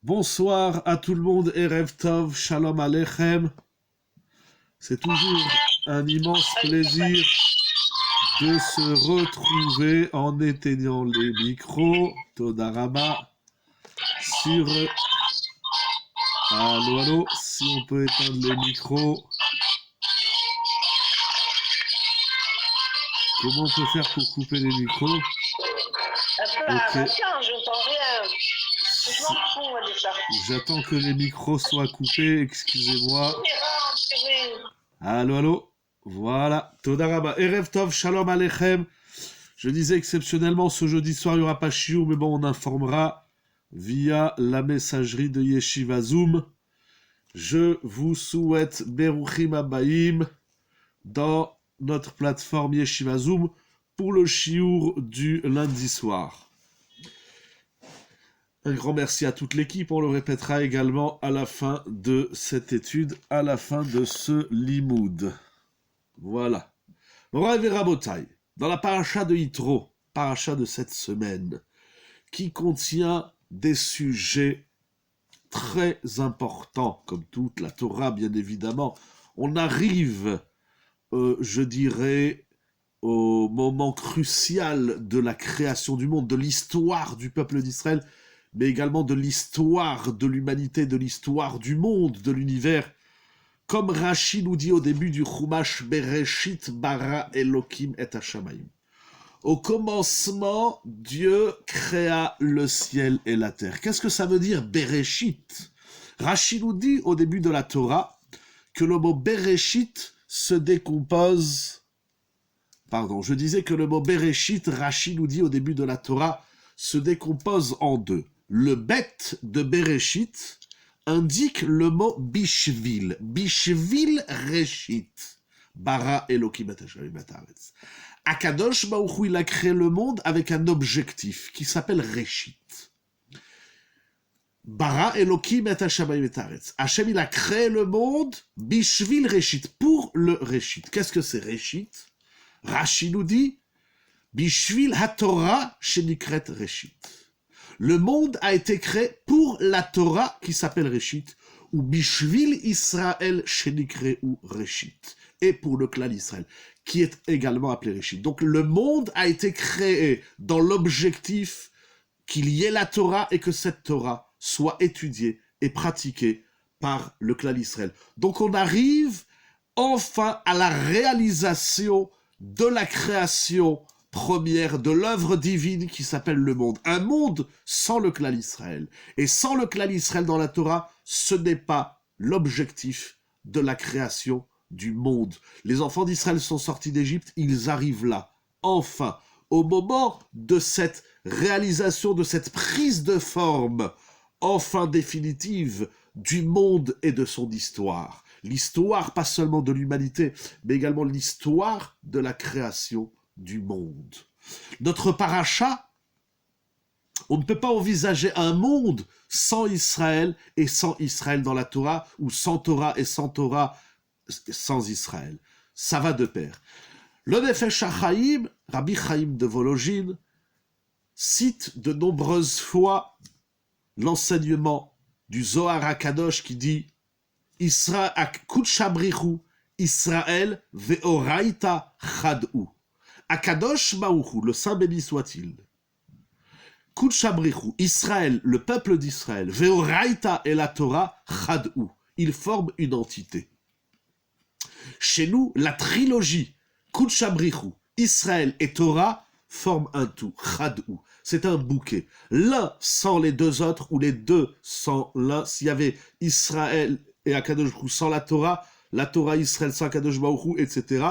Bonsoir à tout le monde, Erev Tov, Shalom Aleichem. C'est toujours un immense plaisir de se retrouver en éteignant les micros. Todarama sur... Allô, allô, si on peut éteindre les micros. Comment on peut faire pour couper les micros? Ok. J'entends rien. Je m'en fous, moi, de ça. J'attends que les micros soient coupés, excusez-moi. Allô, allô. Voilà. Todaraba. Erev Tov, Shalom Aleichem. Je disais exceptionnellement, ce jeudi soir, il n'y aura pas shiur, mais bon, on informera via la messagerie de Yeshiva Zoom. Je vous souhaite Beruchim Abayim dans notre plateforme Yeshiva Zoom pour le shiur du lundi soir. Un grand merci à toute l'équipe, on le répétera également à la fin de cette étude, à la fin de ce limoud. Voilà. Morav et Rabotai, dans la paracha de Yitro, paracha de cette semaine, qui contient des sujets très importants, comme toute la Torah bien évidemment, on arrive, je dirais, au moment crucial de la création du monde, de l'histoire du peuple d'Israël, mais également de l'histoire de l'humanité, de l'histoire du monde, de l'univers. Comme Rashi nous dit au début du Chumash, Bereshit bara Elokim et Hashamayim. Au commencement, Dieu créa le ciel et la terre. Qu'est-ce que ça veut dire Bereshit? Rashi nous dit au début de la Torah que le mot Bereshit se décompose... Pardon, je disais que le mot Bereshit, Rashi nous dit au début de la Torah, se décompose en deux. Le bet de Bereshit indique le mot Bishvil. Bishvil Reshit. Bara Elokim et Hashamayim haaretz. Akadosh Baruch Hu, il a créé le monde avec un objectif qui s'appelle Reshit. Bara Elokim et Hashamayim haaretz. Hachem, il a créé le monde Bishvil Reshit, pour le Reshit. Qu'est-ce que c'est Reshit? Rashi nous dit Bishvil HaTorah shenikret Reshit. Le monde a été créé pour la Torah qui s'appelle Reshit, ou Bishvil Israël shenikre ou Reshit, et pour le clan d'Israël, qui est également appelé Reshit. Donc le monde a été créé dans l'objectif qu'il y ait la Torah et que cette Torah soit étudiée et pratiquée par le clan d'Israël. Donc on arrive enfin à la réalisation de la création première de l'œuvre divine qui s'appelle le monde. Un monde sans le clan Israël. Et sans le clan Israël dans la Torah, ce n'est pas l'objectif de la création du monde. Les enfants d'Israël sont sortis d'Égypte, ils arrivent là. Enfin, au moment de cette réalisation, de cette prise de forme, enfin définitive, du monde et de son histoire. L'histoire, pas seulement de l'humanité, mais également l'histoire de la création du monde. Notre paracha, on ne peut pas envisager un monde sans Israël et sans Israël dans la Torah, ou sans Torah et sans Israël. Ça va de pair. Le Nefesh HaChaim, Rabbi Chaim de Volojine, cite de nombreuses fois l'enseignement du Zohar HaKadosh qui dit Israël ve'oraita chad'u. Akadosh Baruch Hu, le Saint béni soit-il, Kudshabrichu, Israël, le peuple d'Israël, Veoraita et la Torah, Chad'u, ils forment une entité. Chez nous, la trilogie Kudshabrichu, Israël et Torah forment un tout, Chad'u. C'est un bouquet. L'un sans les deux autres, ou les deux sans l'un. S'il y avait Israël et Akadosh Baruch Hu sans la Torah, Israël sans Akadosh Baruch Hu, etc.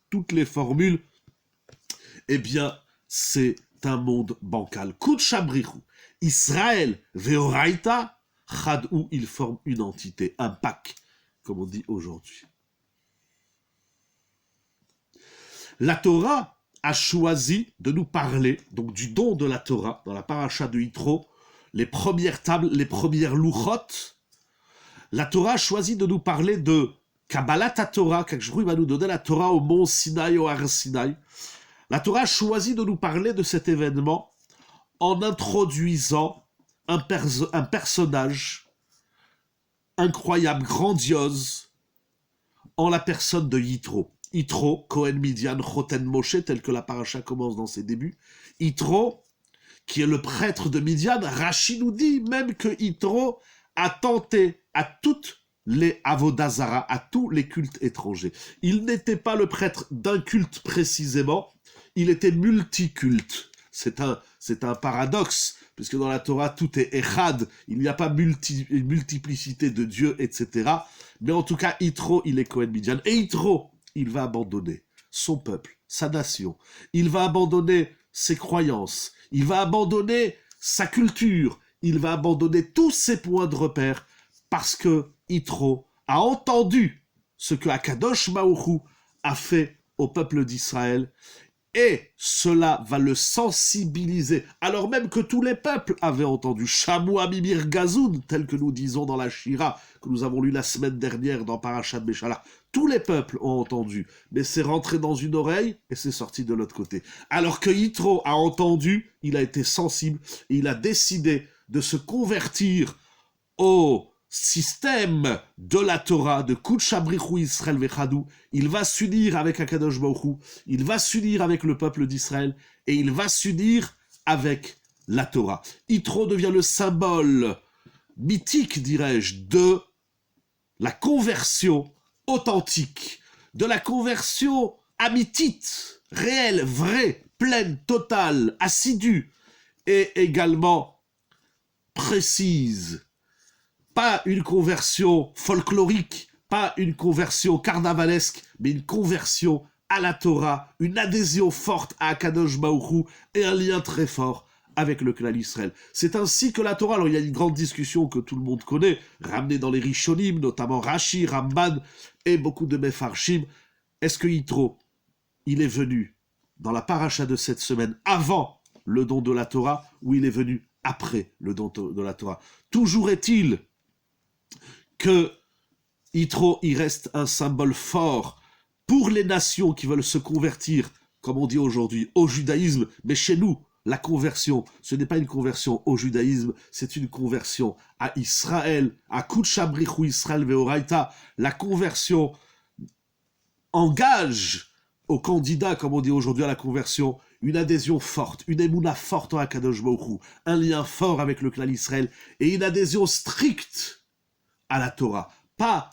Toutes les formules, eh bien, c'est un monde bancal. Kudshabrichu, Israël, Veoraita, Chad'u, ils forment une entité, un pack, comme on dit aujourd'hui. La Torah a choisi de nous parler, donc du don de la Torah, dans la paracha de Yitro, les premières tables, les premières louchot. La Torah a choisi de nous parler de Kabbalat Torah, quand il va nous donner la Torah au mont Sinaï, au Har Sinaï. La Torah a choisi de nous parler de cet événement en introduisant un personnage incroyable, grandiose, en la personne de Yitro. Yitro, Cohen Midian, Choten Moshe, tel que la paracha commence dans ses débuts. Yitro, qui est le prêtre de Midian, Rashi nous dit même que Yitro a tenté à toutes les avodazara, à tous les cultes étrangers. Il n'était pas le prêtre d'un culte précisément, il était multiculte. C'est un paradoxe, puisque dans la Torah, tout est echad, il n'y a pas une multiplicité de dieux, etc. Mais en tout cas, Yitro, il est Cohen Midian. Et Yitro, il va abandonner son peuple, sa nation. Il va abandonner ses croyances. Il va abandonner sa culture. Il va abandonner tous ses points de repère parce que Yitro a entendu ce que Akadosh Baruch Hu a fait au peuple d'Israël. Et cela va le sensibiliser, alors même que tous les peuples avaient entendu. Shamua Mimir Gazoun, tel que nous disons dans la Shira, que nous avons lu la semaine dernière dans Parashat Beshalach. Tous les peuples ont entendu, mais c'est rentré dans une oreille et c'est sorti de l'autre côté. Alors que Yitro a entendu, il a été sensible et il a décidé de se convertir au système de la Torah, de Kutshabrichu Israël Vechadou. Il va s'unir avec Akadosh Baruch Hu, il va s'unir avec le peuple d'Israël et il va s'unir avec la Torah. Yitro devient le symbole mythique, dirais-je, de la conversion authentique, de la conversion amitite, réelle, vraie, pleine, totale, assidue et également précise. Pas une conversion folklorique, pas une conversion carnavalesque, mais une conversion à la Torah, une adhésion forte à Akadosh Baruch Hu et un lien très fort avec le clan Israël. C'est ainsi que la Torah, alors il y a une grande discussion que tout le monde connaît, ramenée dans les Rishonim, notamment Rashi, Ramban et beaucoup de Mefarshim. Est-ce que Yitro, il est venu dans la paracha de cette semaine avant le don de la Torah ou il est venu après le don de la Torah? Toujours est-il que Yitro, il reste un symbole fort pour les nations qui veulent se convertir, comme on dit aujourd'hui, au judaïsme. Mais chez nous, la conversion, ce n'est pas une conversion au judaïsme, c'est une conversion à Israël, à Kutshabrichu Israël Veoraita. La conversion engage au candidat, comme on dit aujourd'hui à la conversion, une adhésion forte, une émouna forte en Akadosh Baruch Hu, un lien fort avec le clan Israël et une adhésion stricte à la Torah. Pas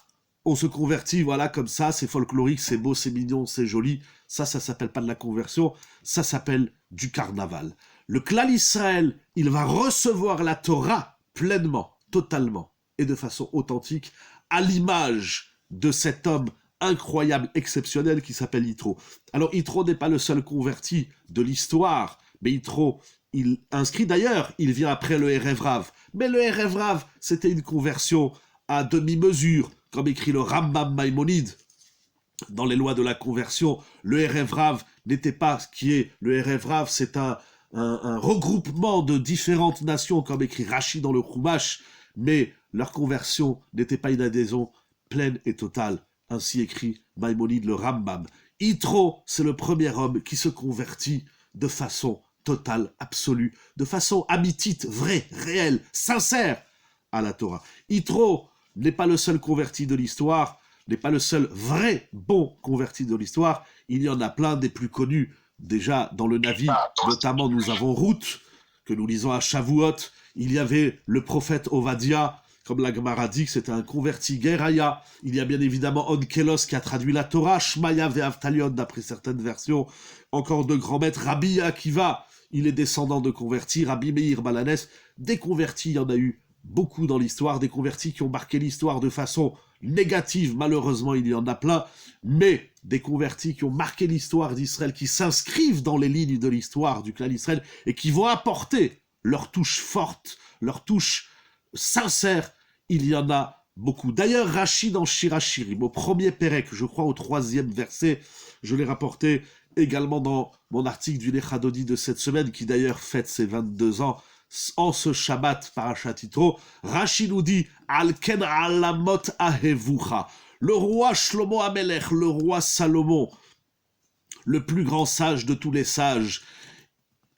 on se convertit, voilà, comme ça, c'est folklorique, c'est beau, c'est mignon, c'est joli. Ça s'appelle pas de la conversion, ça s'appelle du carnaval. Le clan Israël, il va recevoir la Torah pleinement, totalement et de façon authentique, à l'image de cet homme incroyable, exceptionnel qui s'appelle Yitro. Alors Yitro n'est pas le seul converti de l'histoire, mais Yitro, il inscrit d'ailleurs, il vient après le Erev Rav. Mais le Erev Rav, c'était une conversion à demi-mesure, comme écrit le Rambam Maïmonide dans les lois de la conversion. Le Erev Rav n'était pas ce qui est le Erev Rav, c'est un regroupement de différentes nations, comme écrit Rashi dans le Chumash, mais leur conversion n'était pas une adhésion pleine et totale. Ainsi écrit Maïmonide le Rambam. Yitro, c'est le premier homme qui se convertit de façon totale, absolue, de façon amitite, vraie, réelle, sincère à la Torah. Yitro n'est pas le seul converti de l'histoire, n'est pas le seul vrai bon converti de l'histoire. Il y en a plein des plus connus. Déjà, dans le Navi, notamment, nous avons Ruth, que nous lisons à Shavuot. Il y avait le prophète Ovadia, comme la Gemara dit que c'était un converti Geraya. Il y a bien évidemment Onkelos qui a traduit la Torah, Shmaya ve'Avtalion d'après certaines versions. Encore de grands maîtres, Rabbi Akiva, il est descendant de convertis, Rabbi Meir Balanes. Des convertis, il y en a eu beaucoup dans l'histoire, des convertis qui ont marqué l'histoire de façon négative, malheureusement il y en a plein, mais des convertis qui ont marqué l'histoire d'Israël, qui s'inscrivent dans les lignes de l'histoire du clan d'Israël et qui vont apporter leur touche forte, leur touche sincère, il y en a beaucoup. D'ailleurs, Rashi dans Shirachirim, au premier Pérec, je crois au 3e verset, je l'ai rapporté également dans mon article du Lechadodi de cette semaine, qui d'ailleurs fête ses 22 ans, en ce Shabbat Parashat Yitro, Rashi nous dit Alken alamot ahevucha. Le roi Shlomo Amelech, le roi Salomon, le plus grand sage de tous les sages,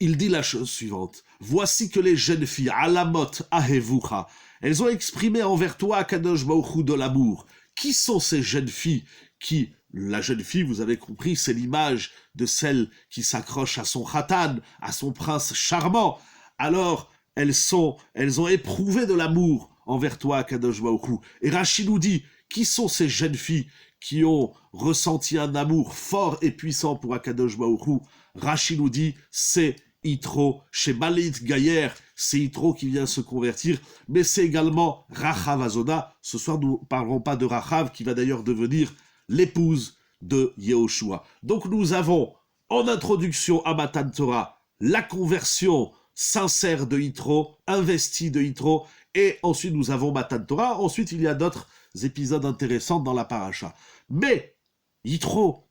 il dit la chose suivante voici que les jeunes filles, alamot ahevucha, elles ont exprimé envers toi, Akadosh Baruch Hu, de l'amour. Qui sont ces jeunes filles qui, la jeune fille, vous avez compris, c'est l'image de celle qui s'accroche à son khatan, à son prince charmant. Alors, elles ont éprouvé de l'amour envers toi, Akadosh Baruch Hu. Et Rachid nous dit, qui sont ces jeunes filles qui ont ressenti un amour fort et puissant pour Akadosh Baruch Hu? Rachid nous dit, c'est Yitro, chez Balit Gayer, c'est Yitro qui vient se convertir, mais c'est également Rachav Azona. Ce soir, nous ne parlerons pas de Rachav, qui va d'ailleurs devenir l'épouse de Yehoshua. Donc nous avons, en introduction à Matan Torah, la conversion sincère de Yitro, investie de Yitro, et ensuite nous avons Matan Torah. Ensuite, il y a d'autres épisodes intéressants dans la paracha. Mais Yitro,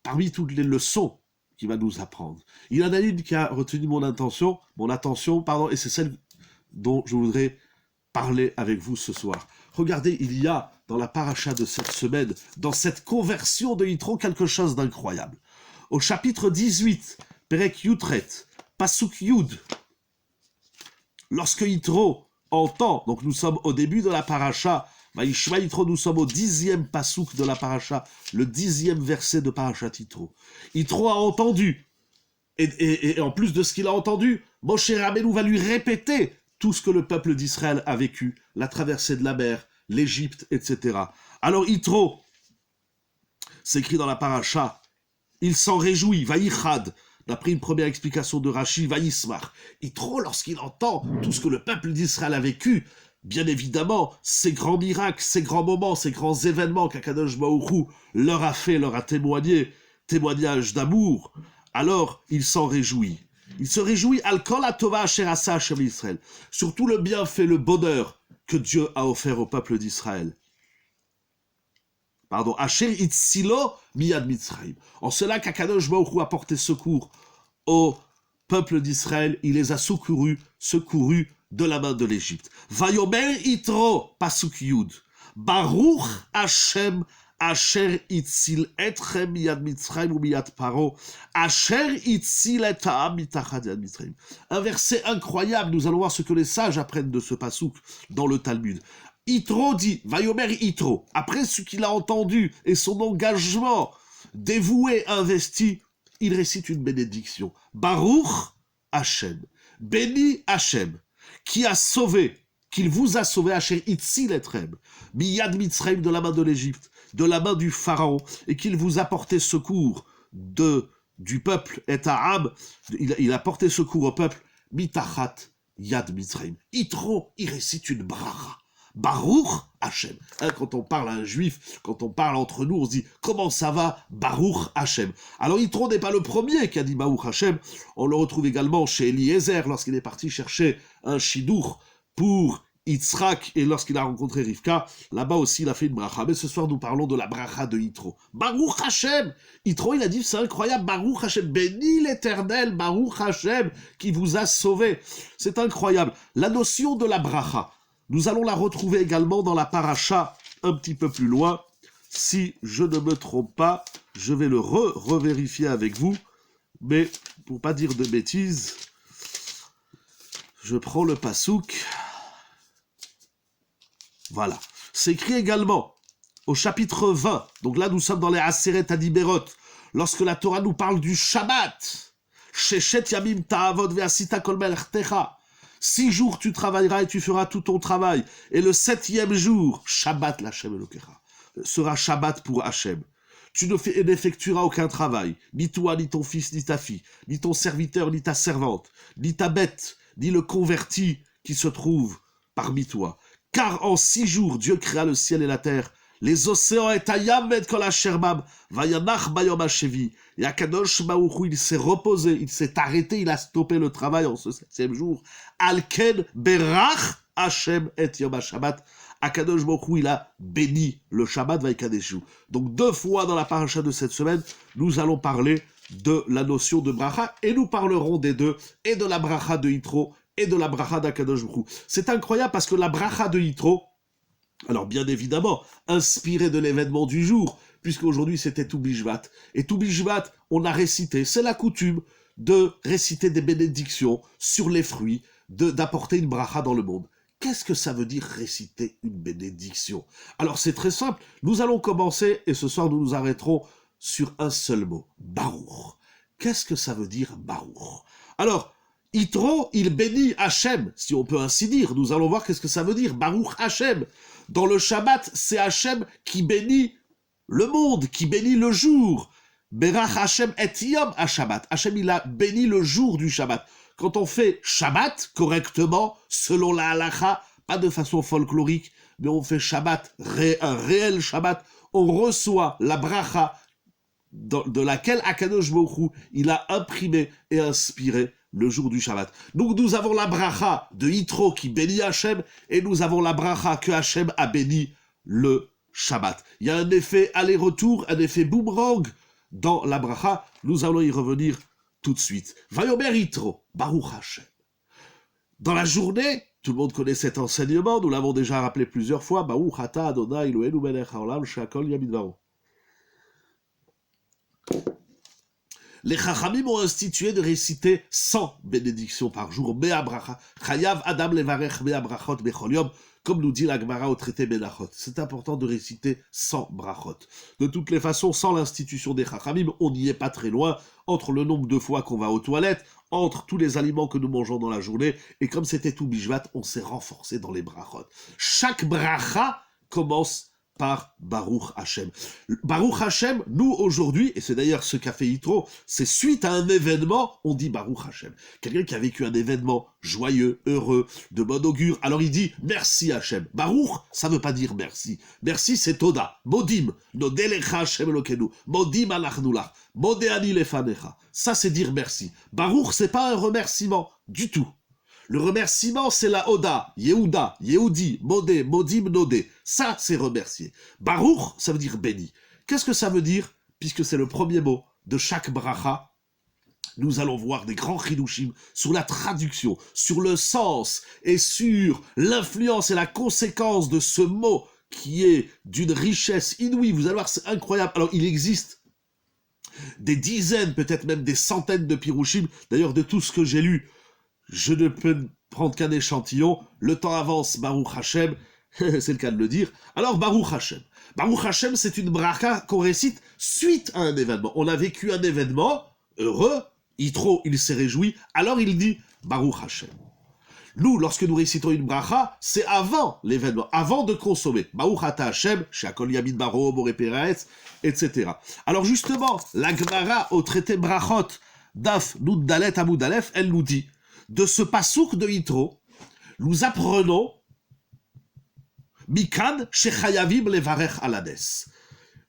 parmi toutes les leçons qui va nous apprendre, il y en a une qui a retenu mon attention, et c'est celle dont je voudrais parler avec vous ce soir. Regardez, il y a dans la paracha de cette semaine, dans cette conversion de Yitro, quelque chose d'incroyable. Au chapitre 18, Perek Yutret, Pasuk Yud, lorsque Yitro entend, donc nous sommes au début de la paracha, Vaishma Yitro, nous sommes au 10e pasouk de la paracha, le 10e verset de parachat Yitro. Yitro a entendu, et en plus de ce qu'il a entendu, Moshe Rabbeinu va lui répéter tout ce que le peuple d'Israël a vécu, la traversée de la mer, l'Égypte, etc. Alors Yitro, c'est écrit dans la paracha, il s'en réjouit, Vayichad, d'après une première explication de Rashi, Vayismach. Yitro, lorsqu'il entend tout ce que le peuple d'Israël a vécu, bien évidemment, ces grands miracles, ces grands moments, ces grands événements qu'Akadosh Baruch Hu leur a fait, leur a témoigné, témoignage d'amour, alors il s'en réjouit. Il se réjouit al-kol atova asher asa Hashem Israël, sur tout le bienfait, le bonheur que Dieu a offert au peuple d'Israël. Pardon, asher itzilo miyad Mitzrayim. En cela qu'Akadosh Baruch Hu a porté secours au peuple d'Israël, il les a secourus de la main de l'Égypte. Vayomer Yitro, pasuk Yud. Baruch Hashem asher itzil etchem miyad Mitzrayim ou miyad Paro. Asher itzil et ha'am mitachat yad Mitzrayim. Un verset incroyable, nous allons voir ce que les sages apprennent de ce pasuk dans le Talmud. Yitro dit, Vayomer Yitro, après ce qu'il a entendu et son engagement dévoué, investi, il récite une bénédiction. Baruch Hashem, béni Hashem, qui a sauvé, qu'il vous a sauvé, Asher Itzil Etrem, Miyad Mitzrayim, de la main de l'Égypte, de la main du Pharaon, et qu'il vous a porté secours du peuple, et Ha'am, il a porté secours au peuple, Mitachat Yad Mitzrayim. Yitro, il récite une bracha. Baruch Hashem. Quand on parle à un juif, quand on parle entre nous, on se dit comment ça va, Baruch Hashem. Alors Yitro n'est pas le premier qui a dit Baruch Hashem. On le retrouve également chez Eliezer lorsqu'il est parti chercher un chidour pour Yitzhak et lorsqu'il a rencontré Rivka. Là-bas aussi il a fait une bracha. Mais ce soir nous parlons de la bracha de Yitro. Baruch Hashem. Yitro il a dit c'est incroyable, Baruch Hashem. Béni l'Éternel, Baruch Hashem qui vous a sauvé. C'est incroyable. La notion de la bracha, nous allons la retrouver également dans la paracha un petit peu plus loin. Si je ne me trompe pas, je vais le revérifier avec vous. Mais pour pas dire de bêtises, je prends le pasouk. Voilà. C'est écrit également au chapitre 20. Donc là, nous sommes dans les Aseret Adiberot. Lorsque la Torah nous parle du Shabbat. Sheshet yamim ta'avod ve'asita kol melechtecha. 6 jours tu travailleras et tu feras tout ton travail. Et le 7e jour, Shabbat l'Hashem Elokecha, sera Shabbat pour Hachem. Tu n'effectueras aucun travail, ni toi, ni ton fils, ni ta fille, ni ton serviteur, ni ta servante, ni ta bête, ni le converti qui se trouve parmi toi. Car en 6 jours, Dieu créa le ciel et la terre, les océans et Hayam et Kol Asherbam, Vayanach Bayom Hashevi. Et Akadosh Baruch Hu, il s'est reposé, il s'est arrêté, il a stoppé le travail en ce 7e jour. Alken Berach Hashem et Yom HaShabbat. Akadosh Baruch Hu, il a béni le Shabbat Vaikadeshu. Donc 2 fois dans la paracha de cette semaine, nous allons parler de la notion de bracha et nous parlerons des deux, et de la bracha de Yitro et de la bracha d'Akadosh Baruch Hu. C'est incroyable parce que la bracha de Yitro, alors bien évidemment, inspiré de l'événement du jour, puisqu'aujourd'hui c'était Tou Bishvat. Et Tou Bishvat, on a récité, c'est la coutume, de réciter des bénédictions sur les fruits, d'apporter une bracha dans le monde. Qu'est-ce que ça veut dire réciter une bénédiction? Alors c'est très simple, nous allons commencer et ce soir nous nous arrêterons sur un seul mot, Baruch. Qu'est-ce que ça veut dire Baruch? Alors, Yitro, il bénit Hachem, si on peut ainsi dire. Nous allons voir qu'est-ce que ça veut dire, Baruch Hachem. Dans le Shabbat, c'est Hachem qui bénit le monde, qui bénit le jour. Berach Hachem et Yom HaShabbat. Hachem, il a béni le jour du Shabbat. Quand on fait Shabbat correctement, selon la halacha, pas de façon folklorique, mais on fait Shabbat, un réel Shabbat, on reçoit la bracha de laquelle Akadosh Baruch Hu, il a imprimé et inspiré le jour du Shabbat. Donc nous avons la bracha de Yitro qui bénit Hachem, et nous avons la bracha que Hachem a béni le Shabbat. Il y a un effet aller-retour, un effet boomerang dans la bracha. Nous allons y revenir tout de suite. Vayomer Yitro, Baruch Hachem. Dans la journée, tout le monde connaît cet enseignement, nous l'avons déjà rappelé plusieurs fois, Baruch Ata Adonai Eloheinu melech haolam she'akol nהיה bidvaro. Les Chachamim ont institué de réciter 100 bénédictions par jour, Mea bracha, Chayav Adam levarech Mea brachot bechol yom, comme nous dit la Gemara au traité Menachot. C'est important de réciter 100 brachot. De toutes les façons, sans l'institution des Chachamim, on n'y est pas très loin, entre le nombre de fois qu'on va aux toilettes, entre tous les aliments que nous mangeons dans la journée, et comme c'était tout Bishvat, on s'est renforcé dans les brachot. Chaque bracha commence par Baruch Hashem. Baruch Hashem, nous aujourd'hui, et c'est d'ailleurs ce qu'a fait Yitro, c'est suite à un événement, on dit Baruch Hashem. Quelqu'un qui a vécu un événement joyeux, heureux, de bon augure, alors il dit merci Hashem. Baruch, ça ne veut pas dire merci. Merci, c'est Toda. Modim, Nodelecha Hashem Elokenu, Modim alachnulach, Modéani lefanecha. Ça, c'est dire merci. Baruch, c'est pas un remerciement du tout. Le remerciement, c'est la Oda, Yehuda, Yehudi, Modé, Modim, Nodé. Ça, c'est remercier. Baruch, ça veut dire béni. Qu'est-ce que ça veut dire? Puisque c'est le premier mot de chaque bracha, nous allons voir des grands chidushim sur la traduction, sur le sens et sur l'influence et la conséquence de ce mot qui est d'une richesse inouïe. Vous allez voir, c'est incroyable. Alors, il existe des dizaines, peut-être même des centaines de pirushim. D'ailleurs, de tout ce que j'ai lu, je ne peux prendre qu'un échantillon. Le temps avance, Baruch Hashem, c'est le cas de le dire. Alors, Baruch Hashem. Baruch Hashem, c'est une bracha qu'on récite suite à un événement. On a vécu un événement heureux, Yitro, il s'est réjoui, alors il dit Baruch Hashem. Nous, lorsque nous récitons une bracha, c'est avant l'événement, avant de consommer. Baruch Ata Hashem, She'akol Yamid Baro, Boré Peretz, etc. Alors justement, la Gemara au traité Brachot, Daf, Nun Dalet, Amud Aleph, elle nous dit, de ce pasouk de Yitro, nous apprenons Mikan Shechayavim Levarech Alades.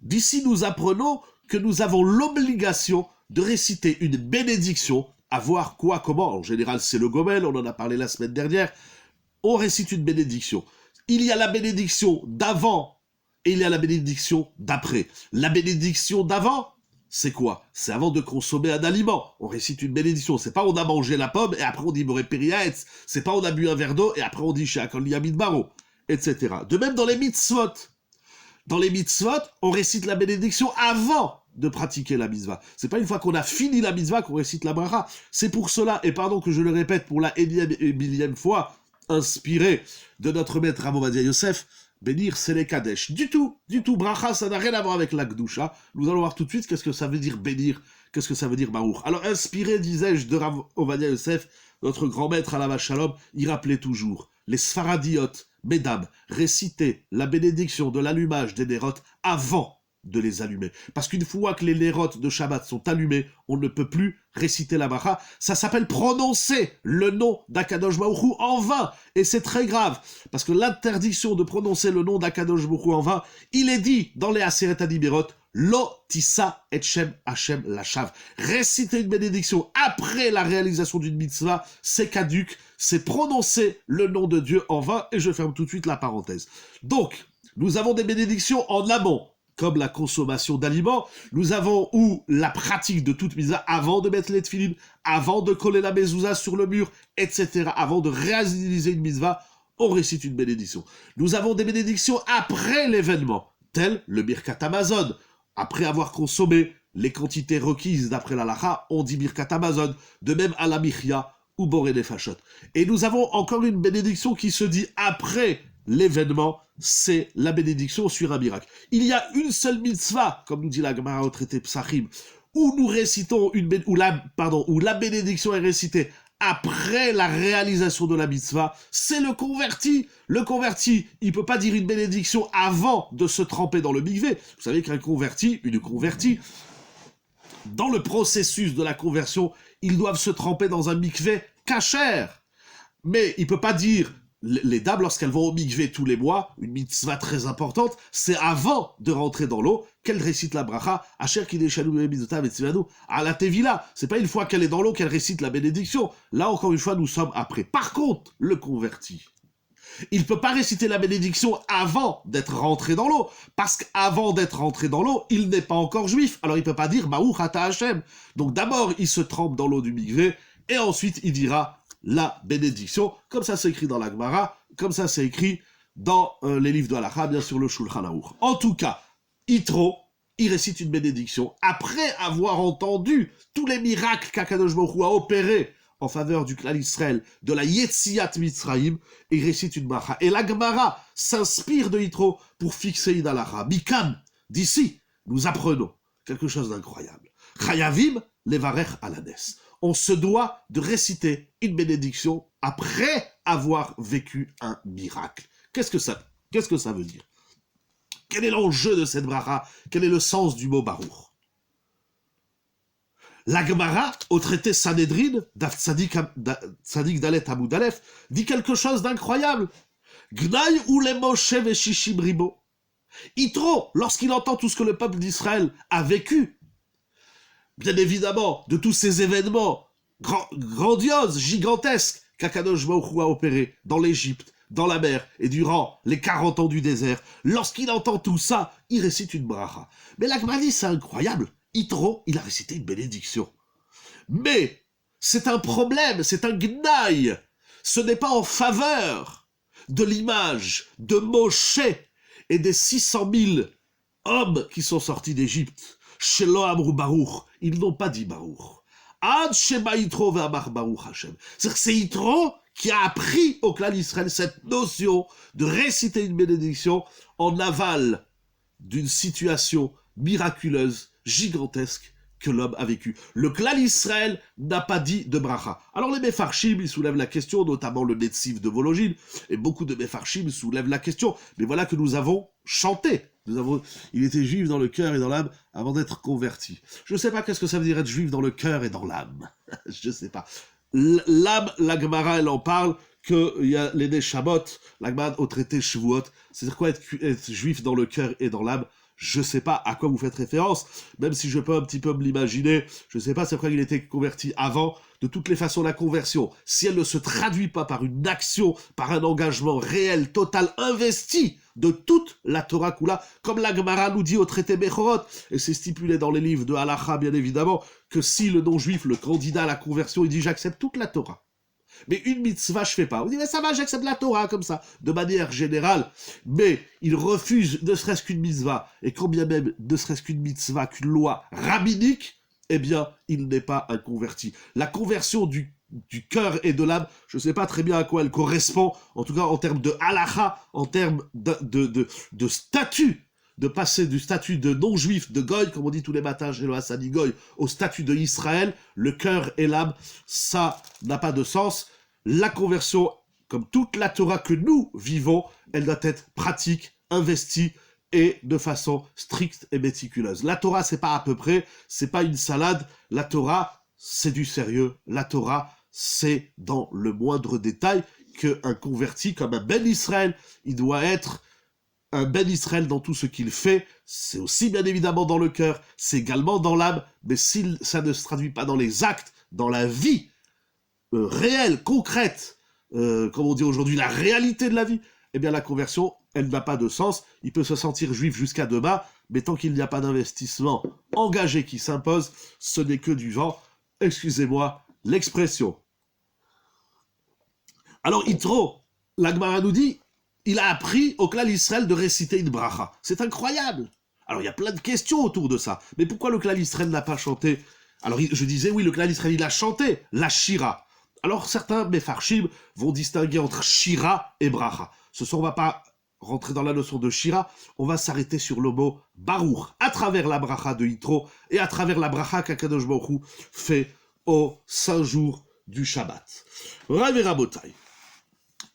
D'ici, nous apprenons que nous avons l'obligation de réciter une bénédiction, à voir quoi, comment. En général, c'est le Gomel, on en a parlé la semaine dernière. On récite une bénédiction. Il y a la bénédiction d'avant et il y a la bénédiction d'après. La bénédiction d'avant, c'est quoi? C'est avant de consommer un aliment. On récite une bénédiction. C'est pas on a mangé la pomme et après on dit Boré Periaetz. C'est pas on a bu un verre d'eau et après on dit She'akol Yamid Baro, etc. De même dans les mitzvot. Dans les mitzvot, on récite la bénédiction avant de pratiquer la mitzvah. C'est pas une fois qu'on a fini la mitzvah qu'on récite la bracha. C'est pour cela, et pardon que je le répète pour la énième et millième fois, inspiré de notre maître Rav Ovadia Yosef, bénir c'est les Kadesh. Du tout. Bracha, ça n'a rien à voir avec la Gdusha. Nous allons voir tout de suite qu'est-ce que ça veut dire bénir, qu'est-ce que ça veut dire Baruch. Alors inspiré, disais-je, de Rav Ovadia Yosef, notre grand maître Alav Shalom, il rappelait toujours les Sfaradiotes, mesdames, réciter la bénédiction de l'allumage des nérotes avant de les allumer. Parce qu'une fois que les nérotes de Shabbat sont allumés, on ne peut plus réciter la bracha. Ça s'appelle prononcer le nom d'Akadosh Baruch Hu en vain. Et c'est très grave. Parce que l'interdiction de prononcer le nom d'Akadosh Baruch Hu en vain, il est dit dans les Aseret Adiberot, Lo tissa et Shem Hashem Lashav. Réciter une bénédiction après la réalisation d'une mitzvah, c'est caduc, c'est prononcer le nom de Dieu en vain, et je ferme tout de suite la parenthèse. Donc, nous avons des bénédictions en amont, comme la consommation d'aliments, nous avons ou la pratique de toute mitzvah avant de mettre les tefilin, avant de coller la mezouza sur le mur, etc., avant de réaliser une mitzvah, on récite une bénédiction. Nous avons des bénédictions après l'événement, tel le Birkat Amazon, après avoir consommé les quantités requises d'après la lacha, on dit Birkat Hamazon, de même à la Michya ou Boré Nefashot. Et nous avons encore une bénédiction qui se dit après l'événement, c'est la bénédiction sur un miracle. Il y a une seule mitzvah, comme nous dit la Gemara au traité Psachim, où nous récitons où la bénédiction est récitée après la réalisation de la mitzvah, c'est le converti. Le converti, il peut pas dire une bénédiction avant de se tremper dans le mikvé. Vous savez qu'un converti, une convertie, dans le processus de la conversion, ils doivent se tremper dans un mikvé kasher. Mais il peut pas dire, les dames, lorsqu'elles vont au mikvé tous les mois, une mitzvah très importante, c'est avant de rentrer dans l'eau qu'elles récitent la bracha, Asher Kideshanu Midotav et Tzivanu, à la Tevila. C'est pas une fois qu'elle est dans l'eau qu'elle récite la bénédiction. Là, encore une fois, nous sommes après. Par contre, le converti, il ne peut pas réciter la bénédiction avant d'être rentré dans l'eau, parce qu'avant d'être rentré dans l'eau, il n'est pas encore juif. Alors il ne peut pas dire Baruch Ata Hashem. Donc d'abord, il se trempe dans l'eau du mikvé, et ensuite il dira la bénédiction, comme ça c'est écrit dans la Gemara, comme ça c'est écrit dans les livres de Halacha, bien sûr le Shulchan Aruch. En tout cas, Yitro, il récite une bénédiction après avoir entendu tous les miracles qu'Akadosh Baruch Hu a opérés en faveur du clan Israël, de la Yetziat Mitzrayim, et il récite une bracha. Et la Gemara s'inspire de Yitro pour fixer une halacha. Mikam, d'ici, nous apprenons quelque chose d'incroyable. Chayavim levarech alades. On se doit de réciter une bénédiction après avoir vécu un miracle. Qu'est-ce que ça veut dire? Quel est l'enjeu de cette bracha? Quel est le sens du mot Baruch? La Gemara, au traité Sanhedrin, Daf Tzadik Dalet Amud Aleph, dit quelque chose d'incroyable. Gnaï ou les Moshe veshishim ribo. Yitro, lorsqu'il entend tout ce que le peuple d'Israël a vécu, bien évidemment, de tous ces événements grandioses, gigantesques, qu'Akadosh Baruch Hu a opérés dans l'Égypte, dans la mer, et durant les 40 ans du désert, lorsqu'il entend tout ça, il récite une bracha. Mais la Gemara dit, c'est incroyable. Yitro, il a récité une bénédiction. Mais c'est un problème, c'est un gnaï. Ce n'est pas en faveur de l'image de Moshe et des 600 000 hommes qui sont sortis d'Égypte. Shelo amru Baruch, ils n'ont pas dit Baruch. Ad shema Yitro ve'amar Baruch Hashem. C'est-à-dire que c'est Yitro qui a appris au clan d'Israël cette notion de réciter une bénédiction en aval d'une situation miraculeuse, gigantesque que l'homme a vécu. Le clan Israël n'a pas dit de bracha. Alors les Mefarshim, ils soulèvent la question, notamment le Netziv de Vologine, et beaucoup de Mefarshim soulèvent la question. Mais voilà que nous avons chanté. Il était juif dans le cœur et dans l'âme avant d'être converti. Je ne sais pas qu'est-ce que ça veut dire être juif dans le cœur et dans l'âme. Je ne sais pas. L'âme, la Gemara, elle en parle, qu'il y a les Neshamot, la Gemara au traité Shavuot. C'est-à-dire quoi être juif dans le cœur et dans l'âme? Je sais pas à quoi vous faites référence, même si je peux un petit peu me l'imaginer, je sais pas c'est quoi il était converti avant. De toutes les façons, la conversion, si elle ne se traduit pas par une action, par un engagement réel, total, investi de toute la Torah Kula, comme la Gemara nous dit au traité Bechorot, et c'est stipulé dans les livres de Halacha, bien évidemment, que si le non-juif, le candidat à la conversion, il dit j'accepte toute la Torah, mais une mitzvah, je fais pas. On dit, mais ça va, j'accepte la Torah, comme ça, de manière générale. Mais il refuse ne serait-ce qu'une mitzvah, et quand bien même ne serait-ce qu'une mitzvah, qu'une loi rabbinique, eh bien, il n'est pas un converti. La conversion du cœur et de l'âme, je ne sais pas très bien à quoi elle correspond, en tout cas en termes de halacha, en termes de statut, de passer du statut de non-juif, de goy, comme on dit tous les matins chez le Hassani Goy, au statut de Israël, le cœur et l'âme, ça n'a pas de sens. La conversion, comme toute la Torah que nous vivons, elle doit être pratique, investie, et de façon stricte et méticuleuse. La Torah, c'est pas à peu près, c'est pas une salade. La Torah, c'est du sérieux. La Torah, c'est dans le moindre détail qu'un converti, comme un Ben Israël, il doit être un Ben Israël dans tout ce qu'il fait. C'est aussi bien évidemment dans le cœur, c'est également dans l'âme, mais si ça ne se traduit pas dans les actes, dans la vie réelle, concrète, comme on dit aujourd'hui, la réalité de la vie, eh bien la conversion, elle n'a pas de sens. Il peut se sentir juif jusqu'à demain, mais tant qu'il n'y a pas d'investissement engagé qui s'impose, ce n'est que du vent. Excusez-moi l'expression. Alors Yitro, la Gemara nous dit, il a appris au clan Israël de réciter une bracha. C'est incroyable. Alors, il y a plein de questions autour de ça. Mais pourquoi le Klal Yisraël n'a pas chanté? Alors, je disais, oui, le Klal Yisraël, il a chanté la Shira. Alors, certains Mefarshim vont distinguer entre Shira et Bracha. On va pas rentrer dans la notion de Shira, on va s'arrêter sur le mot Baruch, à travers la Bracha de Yitro, et à travers la Bracha qu'Akadosh Baruch Hu fait aux 5 jours du Shabbat. Rav et Rabotai,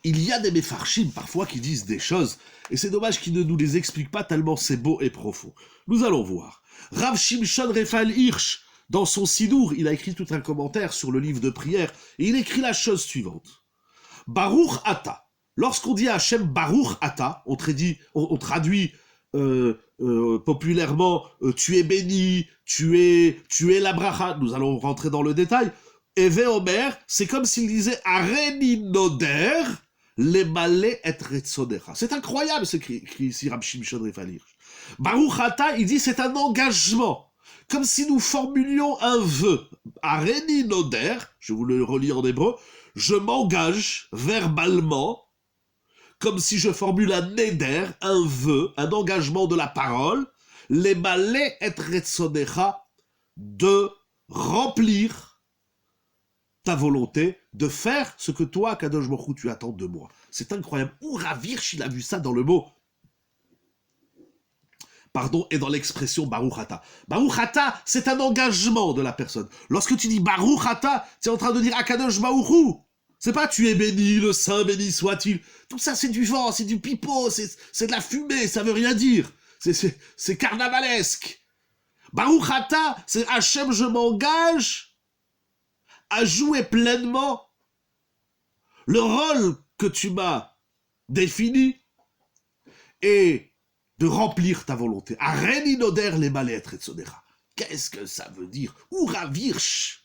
il y a des Mefarshim parfois qui disent des choses, et c'est dommage qu'ils ne nous les expliquent pas tellement c'est beau et profond. Nous allons voir. Rav Shimshon Raphaël Hirsch, dans son Sidour, il a écrit tout un commentaire sur le livre de prière, et il écrit la chose suivante. Baruch Ata. Lorsqu'on dit à Hachem Baruch Ata, on traduit populairement tu es béni, tu es la bracha. Nous allons rentrer dans le détail. Eve Omer, c'est comme s'il disait Areni Noder, les malais et retzonecha. C'est incroyable ce qu'écrit ici Rab Shimshon Raphaël Hirsch. Baruch Ata, il dit c'est un engagement. Comme si nous formulions un vœu. Areni Noder, je vous le relis en hébreu, je m'engage verbalement, comme si je formule un neder, un vœu, un engagement de la parole, les malais et retzonecha, de remplir ta volonté, de faire ce que toi, Kadosh Baruch Hu, tu attends de moi. C'est incroyable. Rav Hirsch, il a vu ça dans le mot. Pardon, et dans l'expression Baruch Ata. Baruch Ata, c'est un engagement de la personne. Lorsque tu dis Baruch Ata, tu es en train de dire Akadosh Baruch Hu. C'est pas tu es béni, le saint béni soit-il. Tout ça, c'est du vent, c'est du pipeau, c'est de la fumée, ça veut rien dire. C'est carnavalesque. Baruch Ata, c'est Hachem, je m'engage à jouer pleinement le rôle que tu m'as défini et de remplir ta volonté. Areni noder les malais et tzonecha. Qu'est-ce que ça veut dire? Rav Hirsch.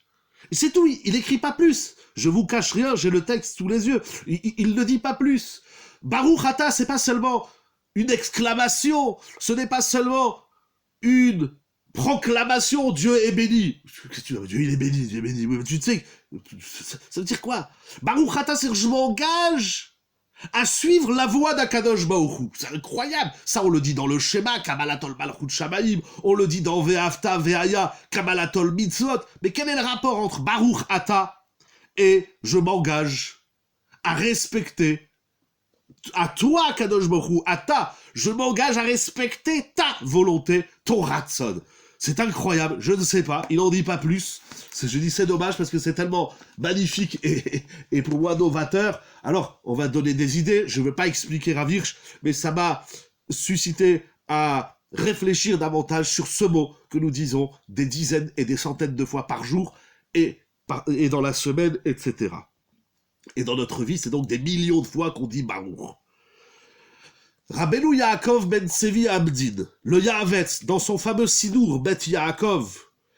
Et c'est tout, il n'écrit pas plus. Je vous cache rien, j'ai le texte sous les yeux. Il ne dit pas plus. Baruch Ata, c'est pas seulement une exclamation, ce n'est pas seulement une proclamation, Dieu est béni. Dieu il est béni, Dieu est béni. Mais tu sais, ça veut dire quoi? Baruch Ata, c'est que je m'engage à suivre la voie d'Akadosh Baruch Hu. C'est incroyable. Ça, on le dit dans le schéma, Kabbalatol Malchut Shamayim, on le dit dans Ve'afta Ve'aya, Kabbalatol Mitzvot. Mais quel est le rapport entre Baruch Ata et je m'engage à respecter, à toi, Kadosh Baruch Hu, Ata, je m'engage à respecter ta volonté, ton ratson. C'est incroyable, je ne sais pas, il n'en dit pas plus. Je dis c'est dommage parce que c'est tellement magnifique et pour moi novateur. Alors, on va donner des idées, je ne veux pas expliquer Rav Hirsch, mais ça m'a suscité à réfléchir davantage sur ce mot que nous disons des dizaines et des centaines de fois par jour et dans la semaine, etc. Et dans notre vie, c'est donc des millions de fois qu'on dit Baruch. Rabbeinu Yaakov ben Sevi Abdin, le Yaavetz, dans son fameux Sidour Bet Yaakov,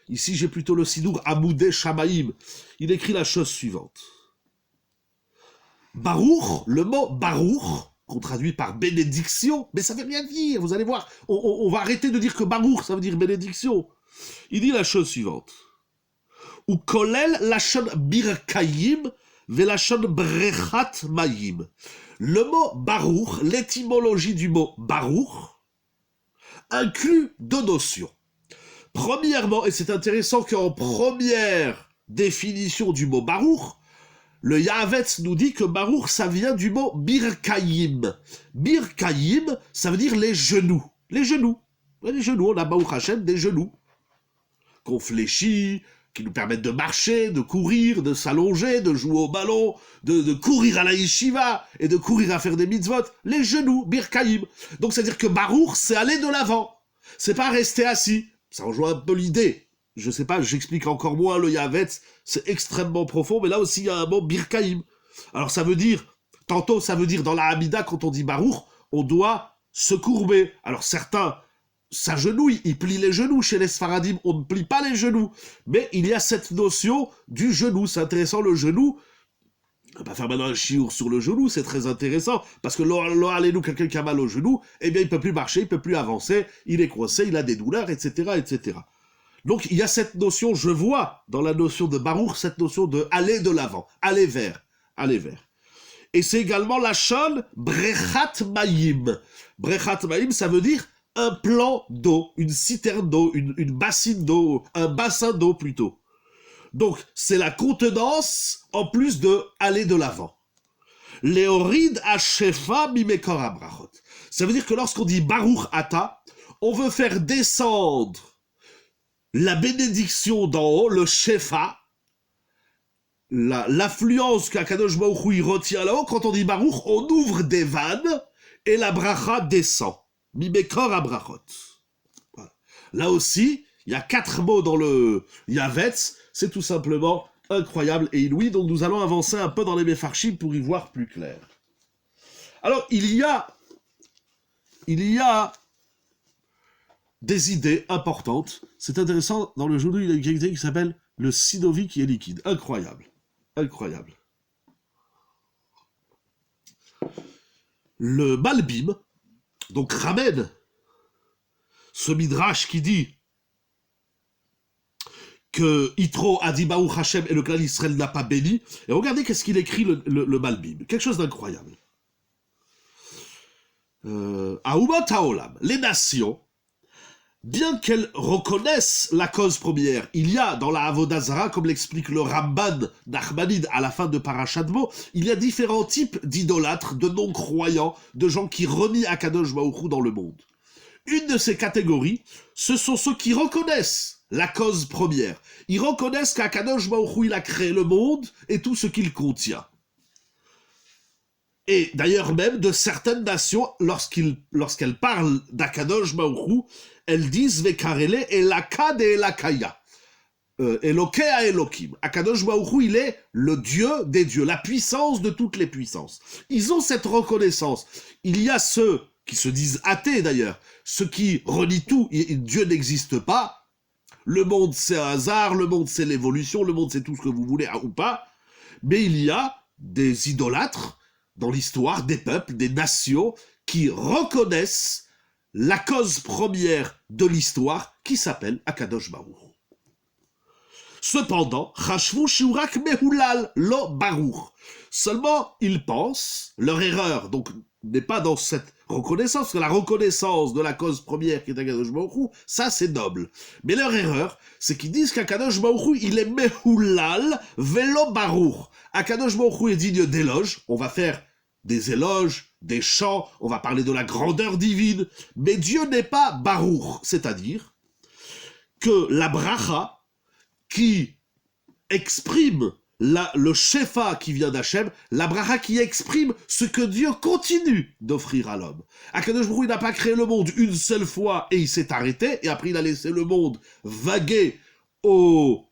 ici j'ai plutôt le Sidour Amoudé Shamaïm, il écrit la chose suivante. Baruch, le mot Baruch, qu'on traduit par bénédiction, mais ça veut rien dire, vous allez voir, on va arrêter de dire que Baruch, ça veut dire bénédiction. Il dit la chose suivante. Ou kolel lachon birkayim velachon brechat mayim. Le mot Baruch, l'étymologie du mot Baruch, inclut deux notions. Premièrement, et c'est intéressant qu'en première définition du mot Baruch, le Yaavetz nous dit que Baruch, ça vient du mot Birkayim. Birkayim, ça veut dire les genoux. Les genoux. Les genoux, on a Baruch Hashem, des genoux. Qu'on fléchit, qui nous permettent de marcher, de courir, de s'allonger, de jouer au ballon, de courir à la yeshiva, et de courir à faire des mitzvot. Les genoux, Birkayim. Donc c'est-à-dire que Baruch, c'est aller de l'avant. C'est pas rester assis. Ça rejoint un peu l'idée. Je sais pas, j'explique encore moins le Yaavetz, c'est extrêmement profond, mais là aussi il y a un mot Birkayim. Alors ça veut dire, tantôt ça veut dire dans la Hamida, quand on dit Baruch, on doit se courber. Alors certains s'agenouillent, ils plient les genoux. Chez les Sfaradim, on ne plie pas les genoux. Mais il y a cette notion du genou. C'est intéressant, le genou. On va pas faire maintenant un chiour sur le genou, c'est très intéressant. Parce que allez-nous, quelqu'un qui a mal au genou, eh bien il peut plus marcher, il peut plus avancer, il est coincé, il a des douleurs, etc., etc. Donc il y a cette notion, je vois dans la notion de Baruch, cette notion de aller de l'avant, aller vers. Et c'est également la shon brechat mayim. Brechat mayim, ça veut dire un plan d'eau, une citerne d'eau, une bassine d'eau, un bassin d'eau plutôt. Donc, c'est la contenance en plus de aller de l'avant. Léoride Hashefa Mimekor Abrachot. Ça veut dire que lorsqu'on dit Baruch Ata, on veut faire descendre la bénédiction d'en haut, le Shefa, l'affluence qu'Akadosh Baruch Hu retient là-haut. Quand on dit Baruch, on ouvre des vannes et la bracha descend. Mimekor Abrachot. Voilà. Là aussi, il y a 4 mots dans le Yavetz, c'est tout simplement incroyable et inouï, donc nous allons avancer un peu dans les Mefarshim pour y voir plus clair. Alors, il y a des idées importantes. C'est intéressant, dans le journal, il y a une idée qui s'appelle le Sidovi qui est liquide. Incroyable. Incroyable. Le Malbim, donc ramène ce Midrash qui dit que Yitro a dit Baruch Hashem et le clan d'Israël n'a pas béni. Et regardez qu'est-ce qu'il écrit le Malbim. Quelque chose d'incroyable. Aumot Haolam, les nations, bien qu'elles reconnaissent la cause première, il y a dans la Avodah Zara, comme l'explique le Ramban d'Achmanide à la fin de Parashat Bo, il y a différents types d'idolâtres, de non-croyants, de gens qui renient Akadosh Baruch Hu dans le monde. Une de ces catégories, ce sont ceux qui reconnaissent la cause première. Ils reconnaissent qu'Akadosh Baruch Hu, il a créé le monde et tout ce qu'il contient. Et d'ailleurs même de certaines nations, lorsqu'elles parlent d'Akadosh Baruch Hu, elles disent Vekarele Elaka de Elakaya. Elokea Elokim. Akadosh Baruch Hu, il est le Dieu des dieux, la puissance de toutes les puissances. Ils ont cette reconnaissance. Il y a ceux qui se disent athées d'ailleurs, ceux qui renient tout, Dieu n'existe pas, le monde c'est un hasard, le monde c'est l'évolution, le monde c'est tout ce que vous voulez ou pas, mais il y a des idolâtres dans l'histoire, des peuples, des nations qui reconnaissent la cause première de l'histoire qui s'appelle Akadosh Baruch Hu. Cependant, Chashvu Shurak Mehulal Lo Baruch. Seulement, ils pensent, leur erreur donc n'est pas dans cette reconnaissance, parce que la reconnaissance de la cause première qui est Akadosh Baruch Hu, ça c'est noble. Mais leur erreur, c'est qu'ils disent qu'Akadosh Baruch Hu, il est Mehulal Velo Baruch. Akadosh Baruch Hu est digne d'éloges, on va faire des éloges, des chants, on va parler de la grandeur divine, mais Dieu n'est pas Baruch, c'est-à-dire que la bracha qui exprime le shefa qui vient d'Hachem, la bracha qui exprime ce que Dieu continue d'offrir à l'homme. Akadosh Baruch Hu n'a pas créé le monde une seule fois et il s'est arrêté, et après il a laissé le monde vaguer aux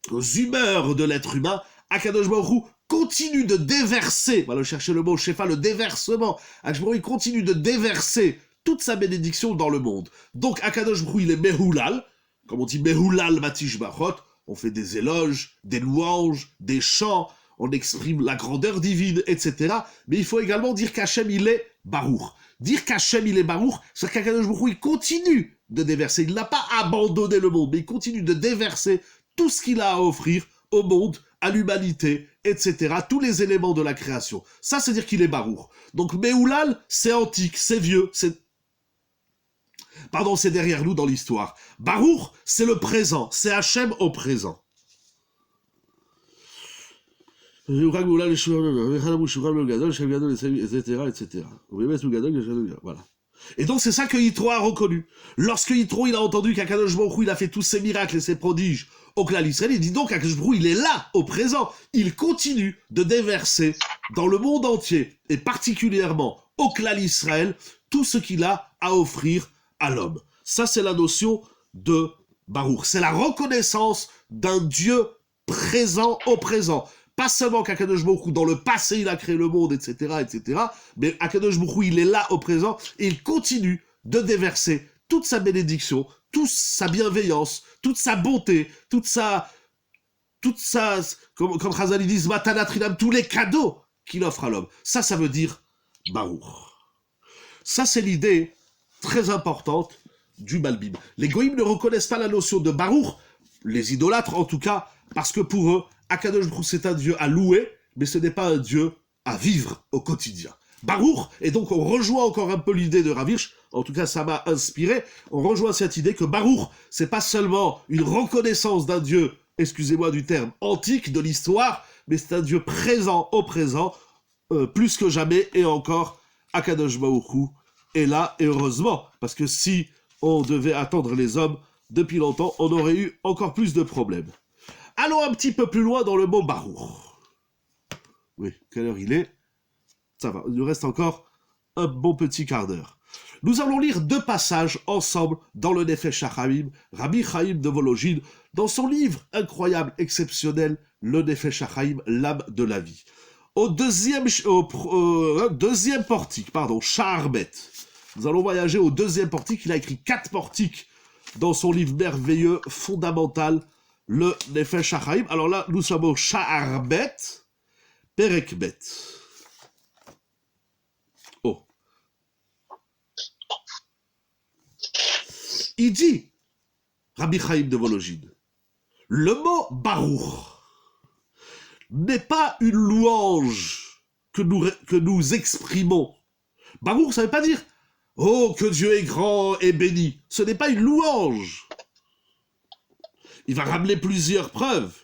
humeurs de l'être humain. Akadosh Baruch Hu continue de déverser, on va chercher le mot shefa, le déversement. Akadosh Baruch Hu continue de déverser toute sa bénédiction dans le monde. Donc Akadosh Baruch Hu, il est Mehulal, comme on dit Mehulal Matish Bachot, on fait des éloges, des louanges, des chants, on exprime la grandeur divine, etc. Mais il faut également dire qu'Hachem, il est Baruch. Dire qu'Hachem, il est Baruch, c'est qu'Akadosh Baruch Hu, il continue de déverser. Il n'a pas abandonné le monde, mais il continue de déverser tout ce qu'il a à offrir au monde, à l'humanité, etc. Tous les éléments de la création. Ça, c'est dire qu'il est Baruch. Donc, Mehulal, c'est antique, c'est vieux, c'est derrière nous dans l'histoire. Baruch, c'est le présent, c'est Hachem au présent. Voilà. Et donc c'est ça que Yitro a reconnu. Lorsque Yitro il a entendu qu'Akadosh Baruch Hu il a fait tous ses miracles et ses prodiges au clan d'Israël, il dit donc qu'Akadosh Baruch Hu il est là, au présent. Il continue de déverser dans le monde entier, et particulièrement au clan d'Israël, tout ce qu'il a à offrir à l'homme. Ça, c'est la notion de Baruch. C'est la reconnaissance d'un Dieu présent au présent. Pas seulement qu'Akadosh Baruch Hu, dans le passé, il a créé le monde, etc., etc., mais Akadosh Baruch Hu, il est là au présent, et il continue de déverser toute sa bénédiction, toute sa bienveillance, toute sa bonté, toute sa comme Chazal disent, Matanat Rinam, tous les cadeaux qu'il offre à l'homme. Ça veut dire Baruch. Ça, c'est l'idée très importante du Malbim. Les Goïms ne reconnaissent pas la notion de Baruch, les idolâtres en tout cas, parce que pour eux, Akadosh Baruch Hu c'est un Dieu à louer, mais ce n'est pas un Dieu à vivre au quotidien. Baruch, et donc on rejoint encore un peu l'idée de Rav Hirsch, en tout cas ça m'a inspiré, on rejoint cette idée que Baruch, c'est pas seulement une reconnaissance d'un Dieu, excusez-moi du terme, antique de l'histoire, mais c'est un Dieu présent au présent, plus que jamais, et encore, Akadosh Baruch Hu est là, et heureusement, parce que si on devait attendre les hommes depuis longtemps, on aurait eu encore plus de problèmes. Allons un petit peu plus loin dans le mot Baruch. Oui, quelle heure il est? Ça va, il nous reste encore un bon petit quart d'heure. Nous allons lire 2 passages ensemble dans le Nefesh HaChaim, Rabbi Chaim de Volojine, dans son livre incroyable, exceptionnel, le Nefesh HaChaim, l'âme de la vie. Au deuxième portique, Sha'ar Bet. Nous allons voyager au 2e portique. Il a écrit 4 portiques dans son livre merveilleux, fondamental, le Nefesh HaChaim. Alors là, nous sommes au Sha'ar Bet, Perek Bet. Oh. Il dit, Rabbi Chaim de Volojine, le mot Baruch n'est pas une louange que nous exprimons. Baruch, ça ne veut pas dire « Oh, que Dieu est grand et béni ». Ce n'est pas une louange. Il va ramener plusieurs preuves.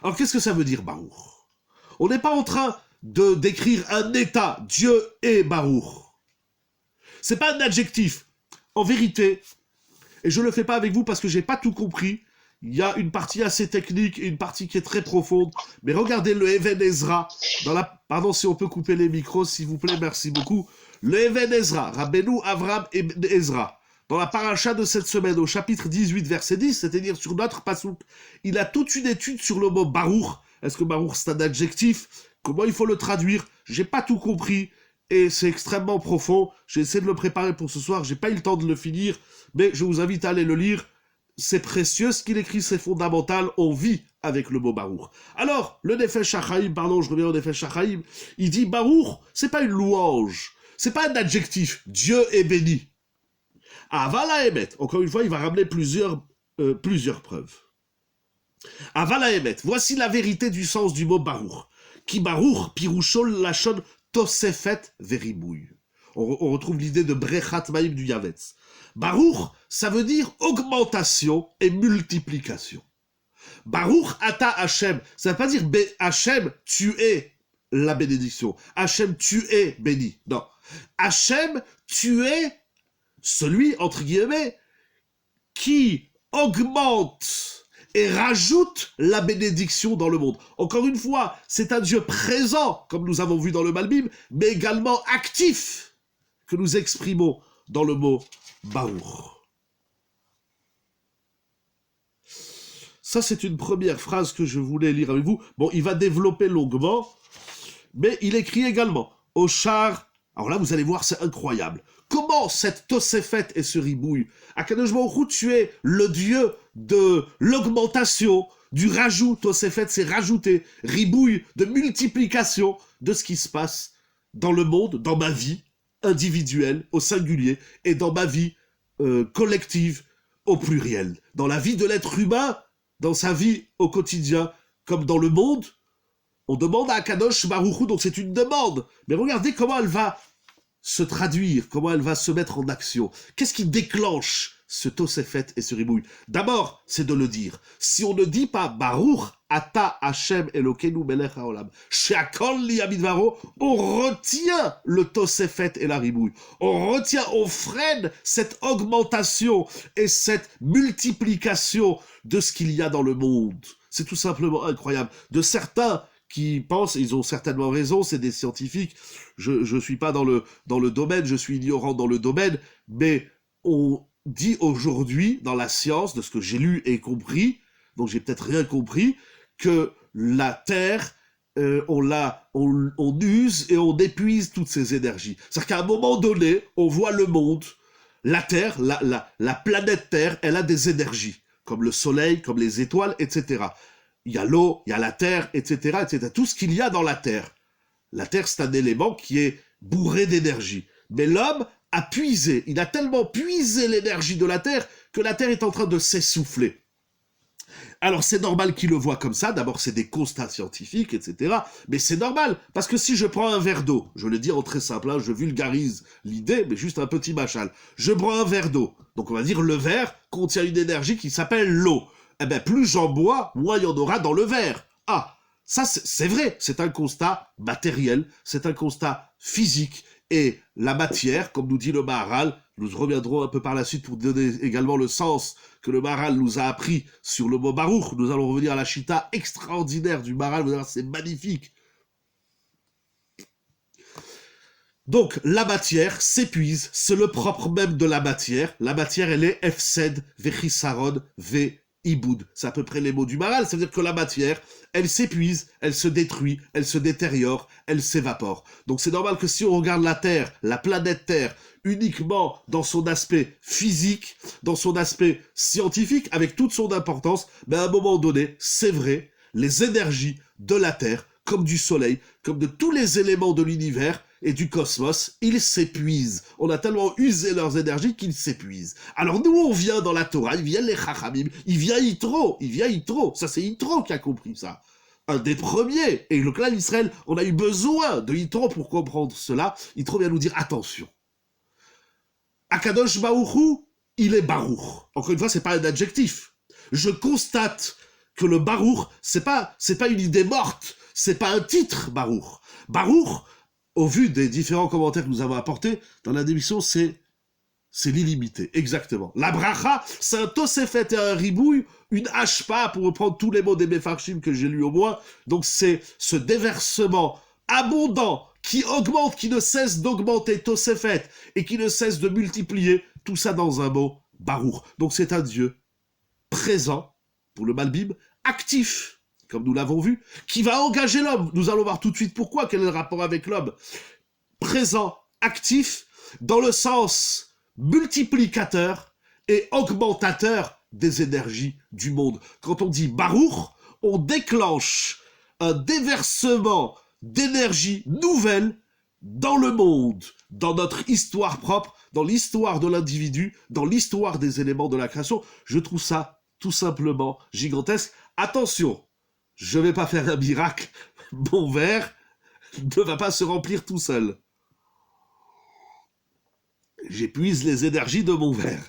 Alors, qu'est-ce que ça veut dire, Baruch? On n'est pas en train de décrire un état. Dieu est Baruch. C'est pas un adjectif. En vérité, et je ne le fais pas avec vous parce que j'ai pas tout compris, il y a une partie assez technique et une partie qui est très profonde. Mais regardez le Even Ezra. Pardon si on peut couper les micros, s'il vous plaît, merci beaucoup. Le Even Ezra, Rabbeinu Avram et Ezra. Dans la paracha de cette semaine, au chapitre 18, verset 10, c'est-à-dire sur notre pasouk, il a toute une étude sur le mot Baruch. Est-ce que Baruch c'est un adjectif? Comment il faut le traduire? J'ai pas tout compris. Et c'est extrêmement profond. J'ai essayé de le préparer pour ce soir. J'ai pas eu le temps de le finir. Mais je vous invite à aller le lire. C'est précieux, ce qu'il écrit, c'est fondamental, on vit avec le mot Baruch. Alors, le Nefesh HaChaim, je reviens au Nefesh HaChaim, il dit Baruch, c'est pas une louange, c'est pas un adjectif, Dieu est béni. Avala Emet, encore une fois, il va ramener plusieurs preuves. Avala Emet, voici la vérité du sens du mot Baruch. Ki Baruch, Pirushol Lachon Tosefet Veribouy. On retrouve l'idée de Brechat Maïm du Yavetz. Baruch, ça veut dire augmentation et multiplication. Baruch ata Hachem, ça ne veut pas dire Hachem, tu es la bénédiction. Hachem, tu es béni. Non. Hachem, tu es celui, entre guillemets, qui augmente et rajoute la bénédiction dans le monde. Encore une fois, c'est un Dieu présent, comme nous avons vu dans le Malbim, mais également actif, que nous exprimons dans le mot Baruch. Ça, c'est une première phrase que je voulais lire avec vous. Bon, il va développer longuement, mais il écrit également au char. Alors là, vous allez voir, c'est incroyable. Comment cette Tosefet et ce ribouille? Akadosh Baruch Hu, tu es le Dieu de l'augmentation, du rajout. Tosefet, c'est rajouter. Ribouille, de multiplication de ce qui se passe dans le monde, dans ma vie individuelle, au singulier, et dans ma vie collective, au pluriel. Dans la vie de l'être humain, dans sa vie au quotidien, comme dans le monde, on demande à Akadosh Baruch Hu, donc c'est une demande. Mais regardez comment elle va se traduire, comment elle va se mettre en action. Qu'est-ce qui déclenche ce Tosefet et ce ribouille? D'abord, c'est de le dire. Si on ne dit pas Baruch Ata Hashem Elokeinu Melech Haolam, She'akol li Amidvaro, on retient le Tosefet et la ribouille. On retient, on freine cette augmentation et cette multiplication de ce qu'il y a dans le monde. C'est tout simplement incroyable. De certains qui pensent, ils ont certainement raison, c'est des scientifiques, je suis pas dans le domaine, je suis ignorant dans le domaine, mais on dit aujourd'hui, dans la science, de ce que j'ai lu et compris, donc j'ai peut-être rien compris, que la Terre, on use et on épuise toutes ces énergies. C'est-à-dire qu'à un moment donné, on voit le monde, la Terre, la planète Terre, elle a des énergies, comme le Soleil, comme les étoiles, etc. Il y a l'eau, il y a la terre, etc., etc. Tout ce qu'il y a dans la terre. La terre, c'est un élément qui est bourré d'énergie. Mais l'homme a puisé, il a tellement puisé l'énergie de la terre que la terre est en train de s'essouffler. Alors c'est normal qu'il le voit comme ça, d'abord c'est des constats scientifiques, etc. Mais c'est normal, parce que si je prends un verre d'eau, je le dis en très simple, hein, je vulgarise l'idée, mais juste un petit machal. Je prends un verre d'eau, donc on va dire le verre contient une énergie qui s'appelle l'eau. Eh bien plus j'en bois, moins il y en aura dans le verre. Ah, ça c'est vrai, c'est un constat matériel, c'est un constat physique. Et la matière, comme nous dit le Maharal, nous reviendrons un peu par la suite pour donner également le sens que le Maharal nous a appris sur le mot Baruch. Nous allons revenir à la chita extraordinaire du Maharal, vous allez voir, c'est magnifique. Donc, la matière s'épuise, c'est le propre même de la matière. La matière, elle est Efsed, Vechissaron, Iboud. C'est à peu près les mots du Maharal, ça veut dire que la matière, elle s'épuise, elle se détruit, elle se détériore, elle s'évapore. Donc c'est normal que si on regarde la Terre, la planète Terre, uniquement dans son aspect physique, dans son aspect scientifique, avec toute son importance, ben à un moment donné, c'est vrai, les énergies de la Terre, comme du Soleil, comme de tous les éléments de l'univers et du cosmos, ils s'épuisent. On a tellement usé leurs énergies qu'ils s'épuisent. Alors nous, on vient dans la Torah, il vient les Chachamim, il vient Yitro. Ça c'est Yitro qui a compris ça. Un des premiers. Et le clan d'Israël, on a eu besoin de Yitro pour comprendre cela. Yitro vient nous dire, attention. Akadosh Baruch Hu, il est Baruch. Encore une fois, c'est pas un adjectif. Je constate que le Baruch, c'est pas une idée morte. C'est pas un titre, Baruch. Baruch, au vu des différents commentaires que nous avons apportés dans la démission, c'est l'illimité, exactement. La bracha, c'est un tosefet et un ribouille, une hashpa, pour reprendre tous les mots des Mefarshim que j'ai lus au moins. Donc c'est ce déversement abondant qui augmente, qui ne cesse d'augmenter, tosefet, et qui ne cesse de multiplier, tout ça dans un mot, Baruch. Donc c'est un Dieu présent, pour le Malbim, actif, comme nous l'avons vu, qui va engager l'homme. Nous allons voir tout de suite pourquoi, quel est le rapport avec l'homme. Présent, actif, dans le sens multiplicateur et augmentateur des énergies du monde. Quand on dit Baruch, on déclenche un déversement d'énergie nouvelle dans le monde, dans notre histoire propre, dans l'histoire de l'individu, dans l'histoire des éléments de la création. Je trouve ça tout simplement gigantesque. Attention, je ne vais pas faire un miracle, mon verre ne va pas se remplir tout seul. J'épuise les énergies de mon verre.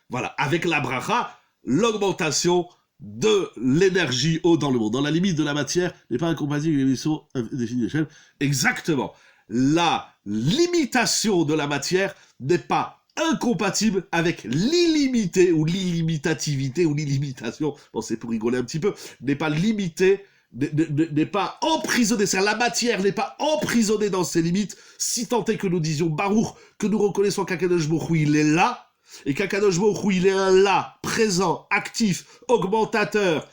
Voilà, avec la bracha, l'augmentation de l'énergie eau dans le monde. Dans la limite de la matière n'est pas incompatible avec l'émission définie d'échelle. Exactement. La limitation de la matière n'est pas incompatible avec l'illimité ou l'illimitativité ou l'illimitation. Bon, c'est pour rigoler un petit peu. N'est pas limité, n'est pas emprisonné. C'est-à-dire la matière n'est pas emprisonnée dans ses limites, si tant est que nous disions Baruch, que nous reconnaissons qu'Akadosh Baruch Hu, il est là, et qu'Akadosh Baruch Hu, il est un là, présent, actif, augmentateur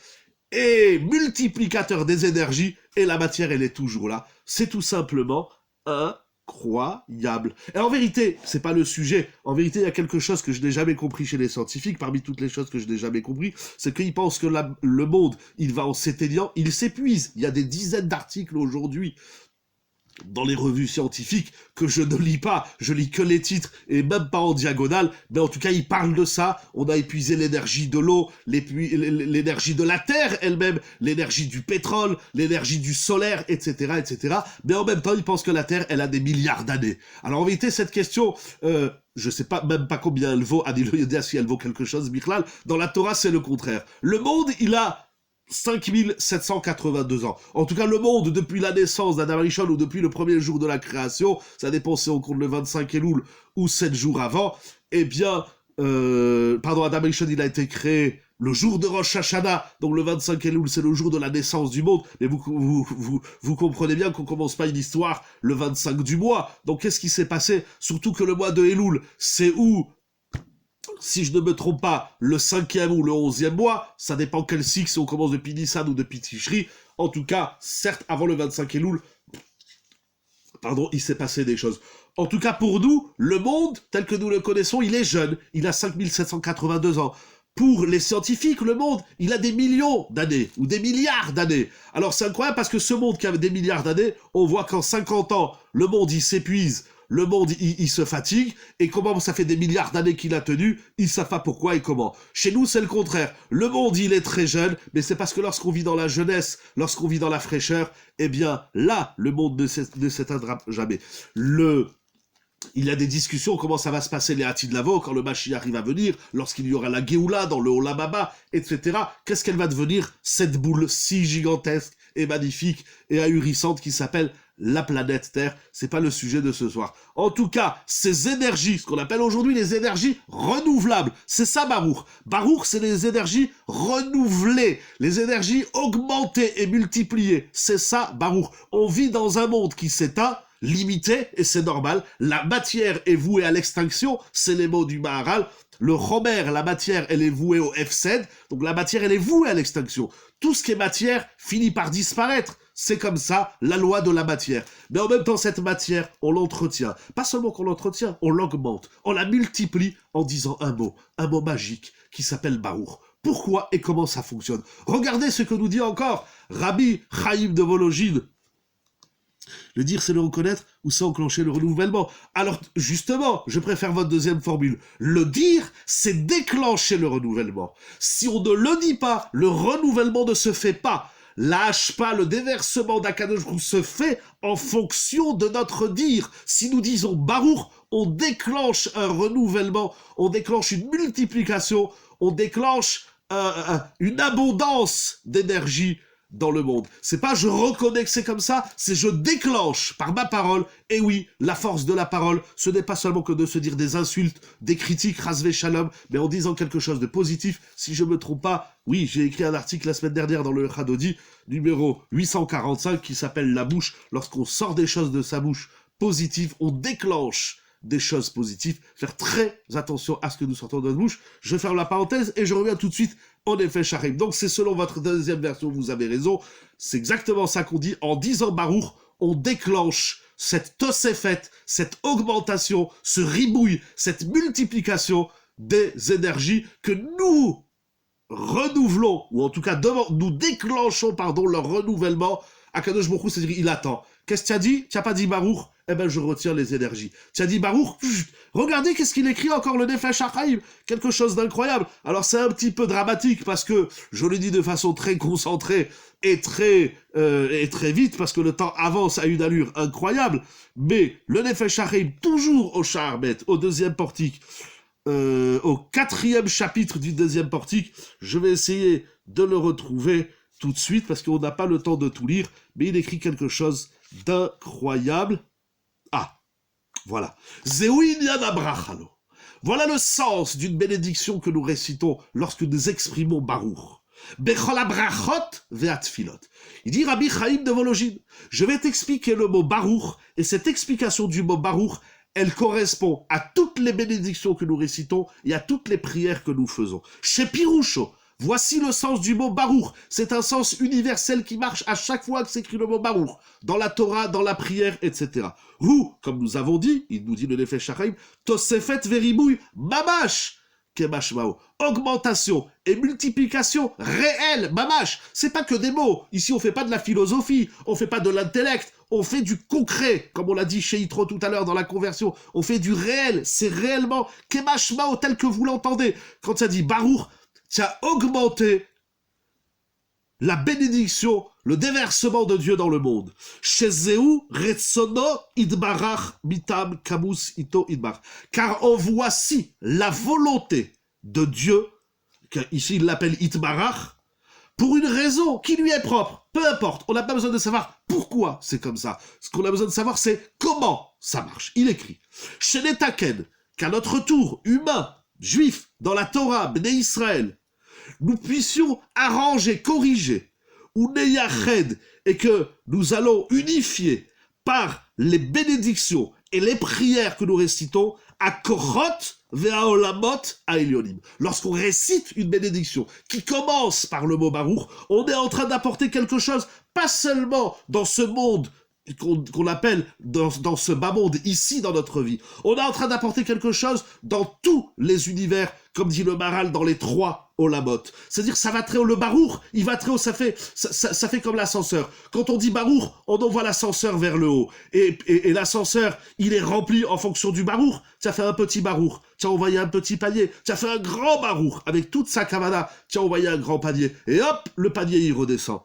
et multiplicateur des énergies, et la matière, elle est toujours là. C'est tout simplement incroyable. Et en vérité, c'est pas le sujet. En vérité, il y a quelque chose que je n'ai jamais compris chez les scientifiques, parmi toutes les choses que je n'ai jamais compris, c'est qu'ils pensent que le monde, il va en s'éteignant, il s'épuise. Il y a des dizaines d'articles aujourd'hui dans les revues scientifiques que je ne lis pas, je lis que les titres et même pas en diagonale, mais en tout cas ils parlent de ça. On a épuisé l'énergie de l'eau, l'énergie de la terre elle-même, l'énergie du pétrole, l'énergie du solaire, etc., etc. Mais en même temps ils pensent que la terre elle a des milliards d'années. Alors en vérité cette question, je sais pas même pas combien elle vaut, Adil si elle vaut quelque chose, Bichlal, dans la Torah c'est le contraire. Le monde il a 5782 ans. En tout cas, le monde, depuis la naissance d'Adam Rishon ou depuis le premier jour de la création, ça dépend si on compte le 25 Elul ou 7 jours avant, eh bien, Adam Rishon, il a été créé le jour de Rosh Hashanah, donc le 25 Elul, c'est le jour de la naissance du monde, mais vous comprenez bien qu'on commence pas une histoire le 25 du mois. Donc qu'est-ce qui s'est passé? Surtout que le mois de Elul, c'est où, si je ne me trompe pas, le 5e ou le 11e mois, ça dépend quel cycle, si on commence depuis Nissan ou depuis Tishri. En tout cas, certes, avant le 25 Elul, il s'est passé des choses. En tout cas, pour nous, le monde, tel que nous le connaissons, il est jeune. Il a 5782 ans. Pour les scientifiques, le monde, il a des millions d'années, ou des milliards d'années. Alors c'est incroyable parce que ce monde qui avait des milliards d'années, on voit qu'en 50 ans, le monde, il s'épuise. le monde, il se fatigue, et comment ça fait des milliards d'années qu'il a tenu, ils ne savent pas pourquoi et comment. Chez nous, c'est le contraire. Le monde, il est très jeune, mais c'est parce que lorsqu'on vit dans la jeunesse, lorsqu'on vit dans la fraîcheur, eh bien, là, le monde ne s'éteindra jamais. Il y a des discussions, comment ça va se passer les Hatid Lavo, quand le Mashiach arrive à venir, lorsqu'il y aura la Géoula dans le Olam Haba, etc. Qu'est-ce qu'elle va devenir, cette boule si gigantesque et magnifique et ahurissante qui s'appelle la planète Terre? C'est pas le sujet de ce soir. En tout cas, ces énergies, ce qu'on appelle aujourd'hui les énergies renouvelables, c'est ça Baruch. Baruch, c'est les énergies renouvelées, les énergies augmentées et multipliées. C'est ça Baruch. On vit dans un monde qui s'éteint, limité, et c'est normal. La matière est vouée à l'extinction, c'est les mots du Maharal. Le Chomer, la matière, elle est vouée au Hefsed, donc la matière, elle est vouée à l'extinction. Tout ce qui est matière finit par disparaître. C'est comme ça, la loi de la matière. Mais en même temps, cette matière, on l'entretient. Pas seulement qu'on l'entretient, on l'augmente. On la multiplie en disant un mot magique qui s'appelle Baruch. Pourquoi et comment ça fonctionne? Regardez ce que nous dit encore Rabbi Chaim de Volojine. Le dire, c'est le reconnaître ou c'est enclencher le renouvellement. Alors, justement, je préfère votre deuxième formule. Le dire, c'est déclencher le renouvellement. Si on ne le dit pas, le renouvellement ne se fait pas. Lâche pas, le déversement d'Akadosh Baruch Hu se fait en fonction de notre dire. Si nous disons Baruch, on déclenche un renouvellement, on déclenche une multiplication, on déclenche une abondance d'énergie dans le monde. C'est pas je reconnais que c'est comme ça, c'est je déclenche par ma parole. Et oui, la force de la parole, ce n'est pas seulement que de se dire des insultes, des critiques, rasvé shalom, mais en disant quelque chose de positif. Si je me trompe pas, oui, j'ai écrit un article la semaine dernière dans le Chadodi, numéro 845, qui s'appelle La bouche. Lorsqu'on sort des choses de sa bouche positives, on déclenche des choses positives. Faire très attention à ce que nous sortons de notre bouche. Je ferme la parenthèse et je reviens tout de suite en effet Sharim. Donc c'est selon votre deuxième version, vous avez raison. C'est exactement ça qu'on dit. En disant Baruch, on déclenche cette tosefet, cette augmentation, ce ribouille, cette multiplication des énergies que nous renouvelons, ou en tout cas nous déclenchons leur renouvellement. Akadosh Baruch Hu, c'est-à-dire il attend. Qu'est-ce que tu as dit? Tu n'as pas dit Baruch? Eh ben, je retire les énergies. Tu as dit Baruch? Regardez qu'est-ce qu'il écrit encore, le Nefesh HaChaim. Quelque chose d'incroyable. Alors, c'est un petit peu dramatique parce que, je le dis de façon très concentrée et très vite parce que le temps avance à une allure incroyable. Mais, le Nefesh HaChaim, toujours au Sha'arbet, au deuxième portique, au 4e chapitre du deuxième portique, je vais essayer de le retrouver tout de suite parce qu'on n'a pas le temps de tout lire, mais il écrit quelque chose d'incroyable. Ah, voilà. Voilà le sens d'une bénédiction que nous récitons lorsque nous exprimons Baruch. Bechol habrachot ve'atfilot. Il dit Rabbi Chaim de Volojine, je vais t'expliquer le mot Baruch, et cette explication du mot Baruch, elle correspond à toutes les bénédictions que nous récitons et à toutes les prières que nous faisons. Chez Piroucho, voici le sens du mot Baruch. C'est un sens universel qui marche à chaque fois que s'écrit le mot Baruch. Dans la Torah, dans la prière, etc. Ou, comme nous avons dit, il nous dit le Nefesh HaChaim, Tosefet veribouy mamash kemashmao. Augmentation et multiplication réelle, mamash. C'est pas que des mots. Ici, on fait pas de la philosophie, on fait pas de l'intellect, on fait du concret, comme on l'a dit chez Yitro tout à l'heure dans la conversion. On fait du réel, c'est réellement kemashmao tel que vous l'entendez. Quand ça dit Baruch, tu as augmenté la bénédiction, le déversement de Dieu dans le monde. Chez Zéhu, Retsono, Idbarach, Mitam, Kamus, Ito, Idbar. Car en voici la volonté de Dieu, ici il l'appelle Idbarach, pour une raison qui lui est propre. Peu importe, on n'a pas besoin de savoir pourquoi c'est comme ça. Ce qu'on a besoin de savoir, c'est comment ça marche. Il écrit, chez les Taken, qu'à notre tour, humain, juif, dans la Torah, Bnei Israël, nous puissions arranger, corriger, ou neyached, et que nous allons unifier par les bénédictions et les prières que nous récitons à Korot ve'aolamot ha'elyonim. Lorsqu'on récite une bénédiction qui commence par le mot Baruch, on est en train d'apporter quelque chose, pas seulement dans ce monde qu'on appelle dans ce bas monde, ici dans notre vie. On est en train d'apporter quelque chose dans tous les univers, comme dit le Maral dans les 3 Olamot. C'est-à-dire, ça va très haut. Le Barour, il va très haut, ça fait comme l'ascenseur. Quand on dit Barour, on envoie l'ascenseur vers le haut. Et l'ascenseur, il est rempli en fonction du Barour. Tu as fait un petit Barour, tu as envoyé un petit panier. Tu as fait un grand Barour, avec toute sa kavana, tu as envoyé un grand panier. Et hop, le panier, il redescend.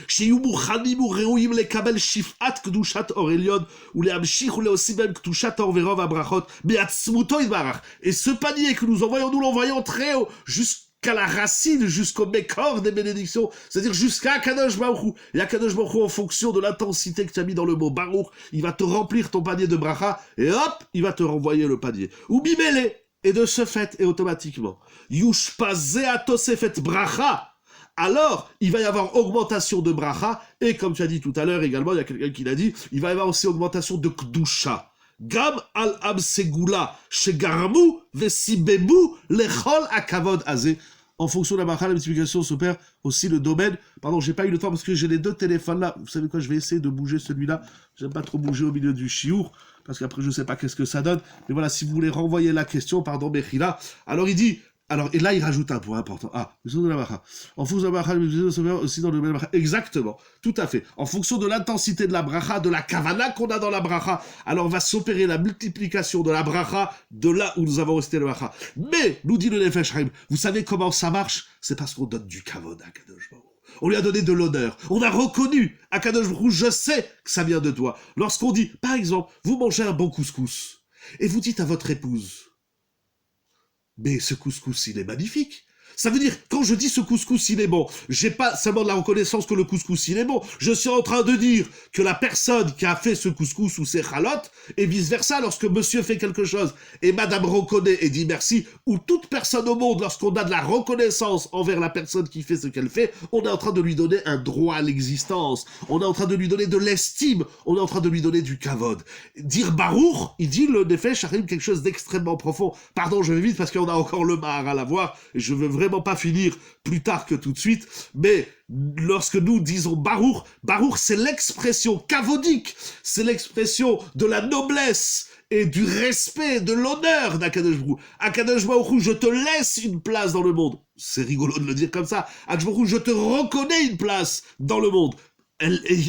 שיהיו מוכנים וראויים לקבל שפעת קדושת אור עליון ולהמשיך ולהוסיף בהם קדושת האור ורוב הברכות בעצמותו יתברך. Et ce panier que nous envoyons, nous l'envoyons très haut, jusqu'à la racine, jusqu'au mécor des bénédictions, c'est-à-dire jusqu'à Kadosh Baruch Hu. Et Kadosh Baruch Hu, en fonction de l'intensité que tu as mis dans le mot Baruch, il va te remplir ton panier de bracha, et hop, il va te renvoyer le panier. Ou bimele, et de ce fait, et automatiquement, yushpazeh atosefet bracha, alors il va y avoir augmentation de bracha, et comme tu as dit tout à l'heure également, il y a quelqu'un qui l'a dit, il va y avoir aussi augmentation de kdusha. Gam al am segula shegarmu vesibemu lechol akavod azeh. En fonction de la bracha, la multiplication s'opère aussi le domaine. Pardon, j'ai pas eu le temps parce que j'ai les 2 téléphones là. Vous savez quoi, je vais essayer de bouger celui-là. J'aime pas trop bouger au milieu du chiour, parce qu'après je sais pas qu'est-ce que ça donne. Mais voilà, si vous voulez renvoyer la question, pardon, Bechila. Alors il dit, et là il rajoute un point important. En fonction de la bracha, aussi dans le domaine de la bracha. Exactement, tout à fait. En fonction de l'intensité de la bracha, de la kavana qu'on a dans la bracha, alors va s'opérer la multiplication de la bracha de là où nous avons resté le bracha. Mais, nous dit le Nefesh Haim, vous savez comment ça marche? C'est parce qu'on donne du kavod à Kadosh Baruch Hu. On lui a donné de l'honneur. On a reconnu à Kadosh Baruch Hu, je sais que ça vient de toi. Lorsqu'on dit, par exemple, vous mangez un bon couscous, et vous dites à votre épouse, mais ce couscous, il est magnifique. Ça veut dire, quand je dis ce couscous, il est bon, j'ai pas seulement de la reconnaissance que le couscous, il est bon. Je suis en train de dire que la personne qui a fait ce couscous ou ses chalotes, et vice-versa, lorsque monsieur fait quelque chose, et madame reconnaît et dit merci, ou toute personne au monde, lorsqu'on a de la reconnaissance envers la personne qui fait ce qu'elle fait, on est en train de lui donner un droit à l'existence. On est en train de lui donner de l'estime. On est en train de lui donner du kavod. Dire Baruch, il dit le Nefesh Haim quelque chose d'extrêmement profond. Pardon, je vais vite parce qu'on a encore le Maharal à voir, et je veux vraiment pas finir plus tard que tout de suite, mais lorsque nous disons Baruch, Baruch c'est l'expression kavodique, c'est l'expression de la noblesse et du respect, de l'honneur d'Akadosh Baruch Hu. Akadosh Baruch Hu, je te laisse une place dans le monde. C'est rigolo de le dire comme ça. Akadosh Baruch Hu, je te reconnais une place dans le monde.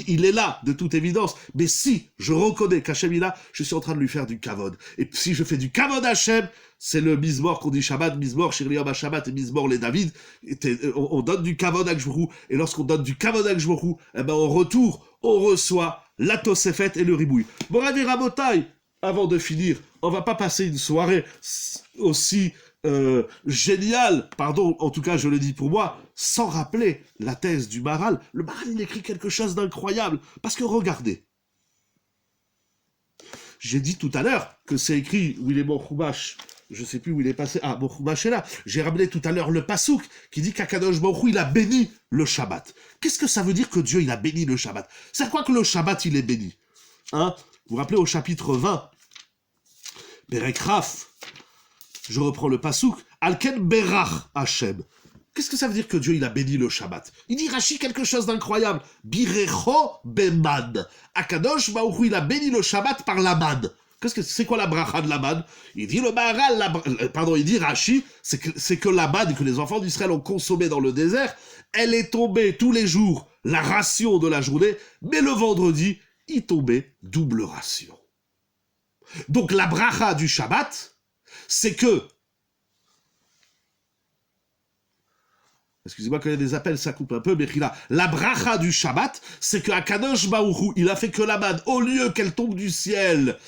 Il est là, de toute évidence, mais si je reconnais qu'Hachem est là, je suis en train de lui faire du kavod. Et si je fais du kavod Hachem, c'est le Mizmor qu'on dit Shabbat, Mizmor, Shirliam Shabbat et Mizmor les David. On donne du kavod à Gshvorou, et lorsqu'on donne du kavod à Gshvorou, eh ben en retour, on reçoit la Tosefet et le Ribouille. Bon, Ravi Rabotai, avant de finir, on va pas passer une soirée aussi génial, pardon, en tout cas je le dis pour moi, sans rappeler la thèse du Maharal. Le Maharal, il écrit quelque chose d'incroyable, parce que regardez, j'ai dit tout à l'heure que c'est écrit, où il est mon Chumash, je sais plus où il est passé, mon Chumash est là, j'ai ramené tout à l'heure le Passouk, qui dit qu'Akadosh Baruch Hu, il a béni le Shabbat. Qu'est-ce que ça veut dire que Dieu, il a béni le Shabbat? C'est quoi que le Shabbat, il est béni? Hein? Vous vous rappelez au chapitre 20, Perek Raf, je reprends le Passouk, Alken Berach Hashem. Qu'est-ce que ça veut dire que Dieu, il a béni le Shabbat? Il dit Rashi quelque chose d'incroyable. Birecho bemad. Akadosh Baruch Hu, il a béni le Shabbat par la manne. C'est quoi la bracha de la manne? Il dit le Maharal, il dit Rashi, c'est que la manne que les enfants d'Israël ont consommée dans le désert, elle est tombée tous les jours, la ration de la journée, mais le vendredi, il tombait double ration. Donc la bracha du Shabbat, c'est que, excusez-moi quand il y a des appels, ça coupe un peu, mais la bracha du Shabbat, c'est que Akadosh Baruch Hu, il a fait que la manne, au lieu qu'elle tombe du ciel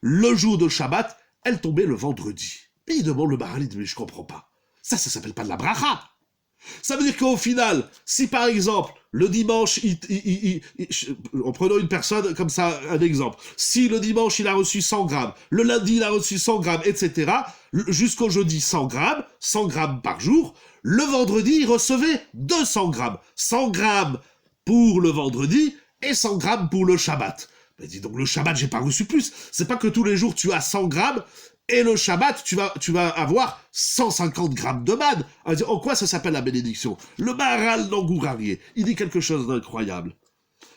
le jour de Shabbat, elle tombait le vendredi. Et il demande le Maharal, mais je comprends pas. Ça s'appelle pas de la bracha. Ça veut dire qu'au final, si par exemple, le dimanche, en prenant une personne comme ça, un exemple, si le dimanche il a reçu 100 grammes, le lundi il a reçu 100 grammes, etc., jusqu'au jeudi 100 grammes par jour, le vendredi il recevait 200 grammes. 100 grammes pour le vendredi et 100 grammes pour le Shabbat. Mais dis donc, le Shabbat, j'ai pas reçu plus. C'est pas que tous les jours tu as 100 grammes, et le Shabbat, tu vas avoir 150 grammes de manne. En quoi ça s'appelle la bénédiction? Le Maharal Nangourarié, il dit quelque chose d'incroyable.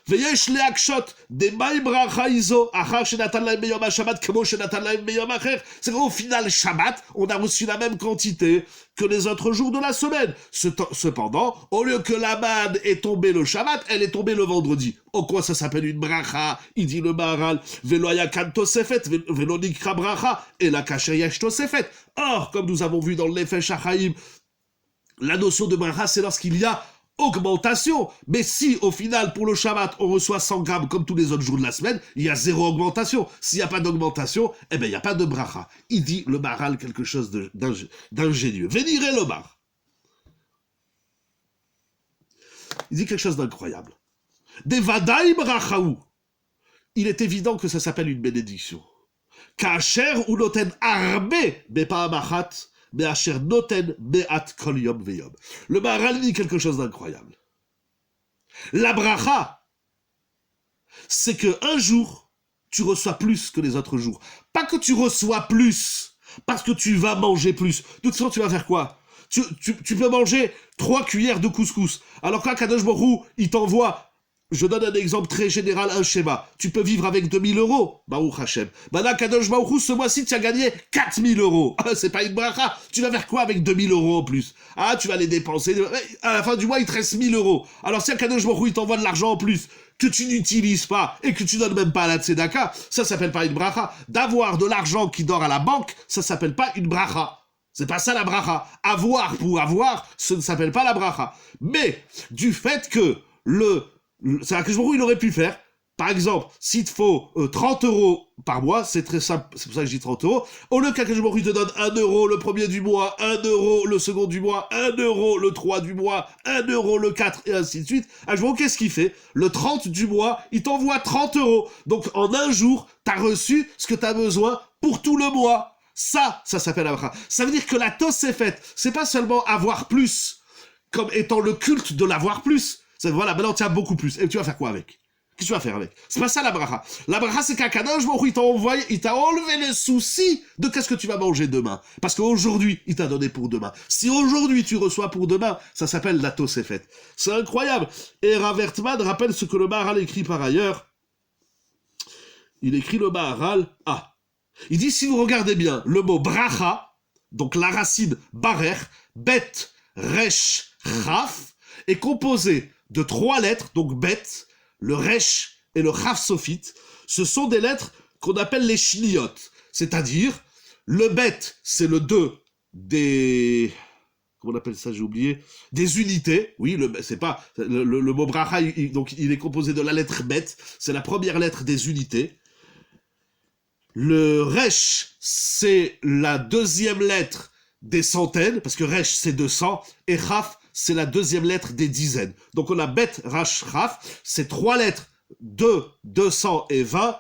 ויש להקשות דמאי ברכה איזו, אחר שנתן להם ביום השבת, כמו שנתן להם ביום אחר. C'est qu'au final, Shabbat, on a reçu la même quantité que les autres jours de la semaine. Cependant, au lieu que la manne est tombée le Shabbat, elle est tombée le vendredi. En quoi ça s'appelle une bracha? Il dit le Maharal, velo yakan tosefet, velo nikra bracha, et la kasher yesh tosefet. Or, comme nous avons vu dans le Nefesh HaChaim, la notion de bracha, c'est lorsqu'il y a augmentation. Mais si, au final, pour le Shabbat, on reçoit 100 grammes comme tous les autres jours de la semaine, il y a zéro augmentation. S'il n'y a pas d'augmentation, eh ben, il n'y a pas de bracha. Il dit, le Maharal, quelque chose d'ingénieux. Vénirez le bar. Il dit quelque chose d'incroyable. Devadaï brachaou. Il est évident que ça s'appelle une bénédiction. Kacher ou noten arbe, mais pas amachat. Le Maharal dit quelque chose d'incroyable. La bracha, c'est que un jour, tu reçois plus que les autres jours. Pas que tu reçois plus, parce que tu vas manger plus. De toute façon, tu vas faire quoi? Tu peux manger 3 cuillères de couscous. Alors que là, Kadosh Baruch Hu, il t'envoie. Je donne un exemple très général, un schéma. Tu peux vivre avec 2000 euros, Baruch Hashem. Maintenant, Kadosh Baruch Hu, ce mois-ci, tu as gagné 4000 euros. C'est pas une bracha. Tu vas faire quoi avec 2000 euros en plus? Ah, tu vas les dépenser. À la fin du mois, il te reste 1000 euros. Alors, si Kadosh Baruch Hu, il t'envoie de l'argent en plus, que tu n'utilises pas, et que tu donnes même pas à la tzedaka, ça s'appelle pas une bracha. D'avoir de l'argent qui dort à la banque, ça s'appelle pas une bracha. C'est pas ça la bracha. Avoir pour avoir, ce ne s'appelle pas la bracha. Mais, du fait que c'est-à-dire que il aurait pu faire, par exemple, s'il te faut 30 euros par mois, c'est très simple, c'est pour ça que je dis 30 euros, au lieu qu'Akashbaru te donne 1 euro le premier du mois, 1 euro le second du mois, 1 euro le 3 du mois, 1 euro le 4, et ainsi de suite, Akashbaru, qu'est-ce qu'il fait? Le 30 du mois, il t'envoie 30 euros. Donc en un jour, t'as reçu ce que t'as besoin pour tout le mois. Ça s'appelle la bracha. Ça veut dire que la tosefet, c'est pas seulement avoir plus, comme étant le culte de l'avoir plus. Voilà, maintenant tu as beaucoup plus. Et tu vas faire quoi avec? Qu'est-ce que tu vas faire avec? C'est pas ça la bracha. La bracha, c'est qu'un Kadosh Baruch Hu, il t'a enlevé le souci de qu'est-ce que tu vas manger demain. Parce qu'aujourd'hui, il t'a donné pour demain. Si aujourd'hui tu reçois pour demain, ça s'appelle la tosefet. C'est incroyable. Et Rav Ertman rappelle ce que le Maharal écrit par ailleurs. Il écrit le Maharal. Il dit, si vous regardez bien, le mot bracha, donc la racine barer, bet, resh, chaf, est composé de 3 lettres, donc bet, le resh et le chaf sophite. Ce sont des lettres qu'on appelle les shniyot. C'est-à-dire, le bet, c'est le 2 des... Comment on appelle ça, j'ai oublié? Des unités. Oui, c'est pas... Le mot bracha, donc il est composé de la lettre bet. C'est la première lettre des unités. Le resh, c'est la deuxième lettre des centaines, parce que resh, c'est 200, et chaf, c'est la deuxième lettre des dizaines. Donc on a bet, rash, chaf, ces 3 lettres, 2, 200 et 20,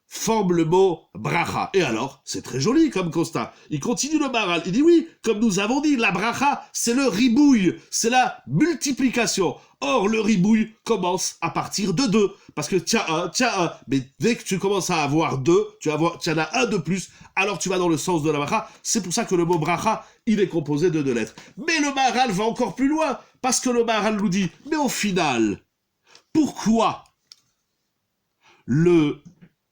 forment le mot bracha. Et alors, c'est très joli comme constat. Il continue le Maharal, il dit oui, comme nous avons dit, la bracha, c'est le ribouille, c'est la multiplication. Or, le ribouille commence à partir de 2. Parce que tiens un. Mais dès que tu commences à avoir 2, tu en as un de plus, alors tu vas dans le sens de la bracha. C'est pour ça que le mot bracha, il est composé de 2 lettres. Mais le Maharal va encore plus loin, parce que le Maharal nous dit, mais au final, pourquoi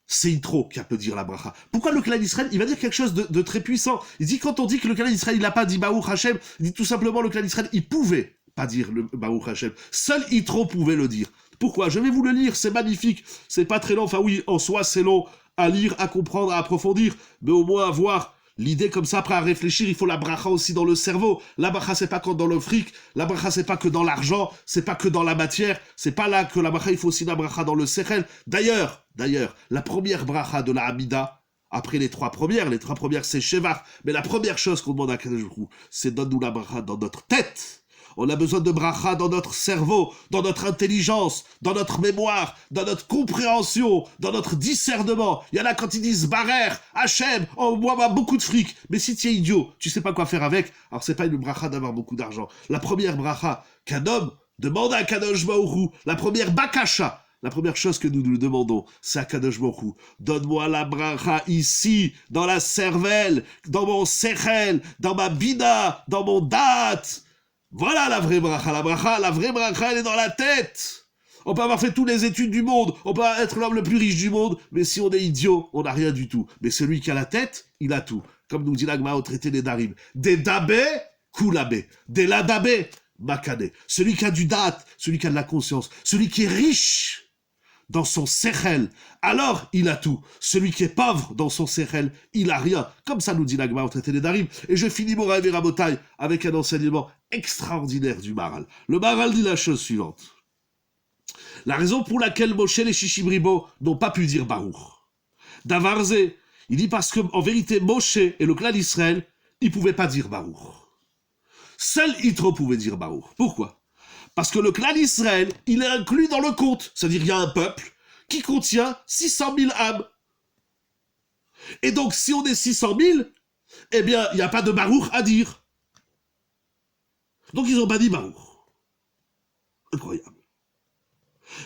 c'est Yitro qui peut dire la bracha? Pourquoi le clan d'Israël, il va dire quelque chose de très puissant? Il dit, quand on dit que le clan d'Israël, il n'a pas dit Baruch Hashem, il dit tout simplement le clan d'Israël, il pouvait pas dire le Baruch Hashem. Seul Yitro pouvait le dire. Pourquoi? Je vais vous le lire, c'est magnifique. C'est pas très long, enfin oui, en soi c'est long à lire, à comprendre, à approfondir, mais au moins avoir l'idée comme ça, après à réfléchir, il faut la bracha aussi dans le cerveau. La bracha, c'est pas que dans le fric, la bracha, c'est pas que dans l'argent, c'est pas que dans la matière, c'est pas là que la bracha, il faut aussi la bracha dans le sechel. D'ailleurs, la première bracha de la Hamida, après les 3 premières c'est Shevach, mais la première chose qu'on demande à Kadosh Baruch Hu, c'est donne-nous la bracha dans notre tête. On a besoin de bracha dans notre cerveau, dans notre intelligence, dans notre mémoire, dans notre compréhension, dans notre discernement. Il y en a quand ils disent Barer, Hachem, envoie-moi beaucoup de fric. Mais si tu es idiot, tu sais pas quoi faire avec, alors c'est pas une bracha d'avoir beaucoup d'argent. La première bracha qu'un homme demande à Kadosh Baruch Hu, la première bakasha, la première chose que nous nous demandons, c'est à Kadosh Baruch Hu, donne-moi la bracha ici, dans la cervelle, dans mon sechel, dans ma bina, dans mon date. Voilà la vraie bracha. La vraie bracha, elle est dans la tête. On peut avoir fait toutes les études du monde, on peut être l'homme le plus riche du monde, mais si on est idiot, on n'a rien du tout. Mais celui qui a la tête, il a tout. Comme nous dit l'Agma au traité des Darim. Des dabé, koulabé. Des ladabé, makane. Celui qui a du date, celui qui a de la conscience, celui qui est riche dans son sechel, alors il a tout. Celui qui est pauvre dans son sechel, il a rien. Comme ça nous dit l'Agma au traité des Darim. Et je finis mon rêve et rabotaille avec un enseignement extraordinaire du Maral. Le Maral dit la chose suivante. La raison pour laquelle Moshe et les Shishibribo n'ont pas pu dire Baruch. Davarze, il dit parce qu'en vérité, Moshe et le clan d'Israël, ils ne pouvaient pas dire Baruch. Seul Yitro pouvait dire Baruch. Pourquoi? Parce que le clan d'Israël, il est inclus dans le compte. C'est-à-dire qu'il y a un peuple qui contient 600 000 âmes. Et donc, si on est 600 000, eh bien, il n'y a pas de Baruch à dire. Donc, ils n'ont pas dit Baruch. Incroyable.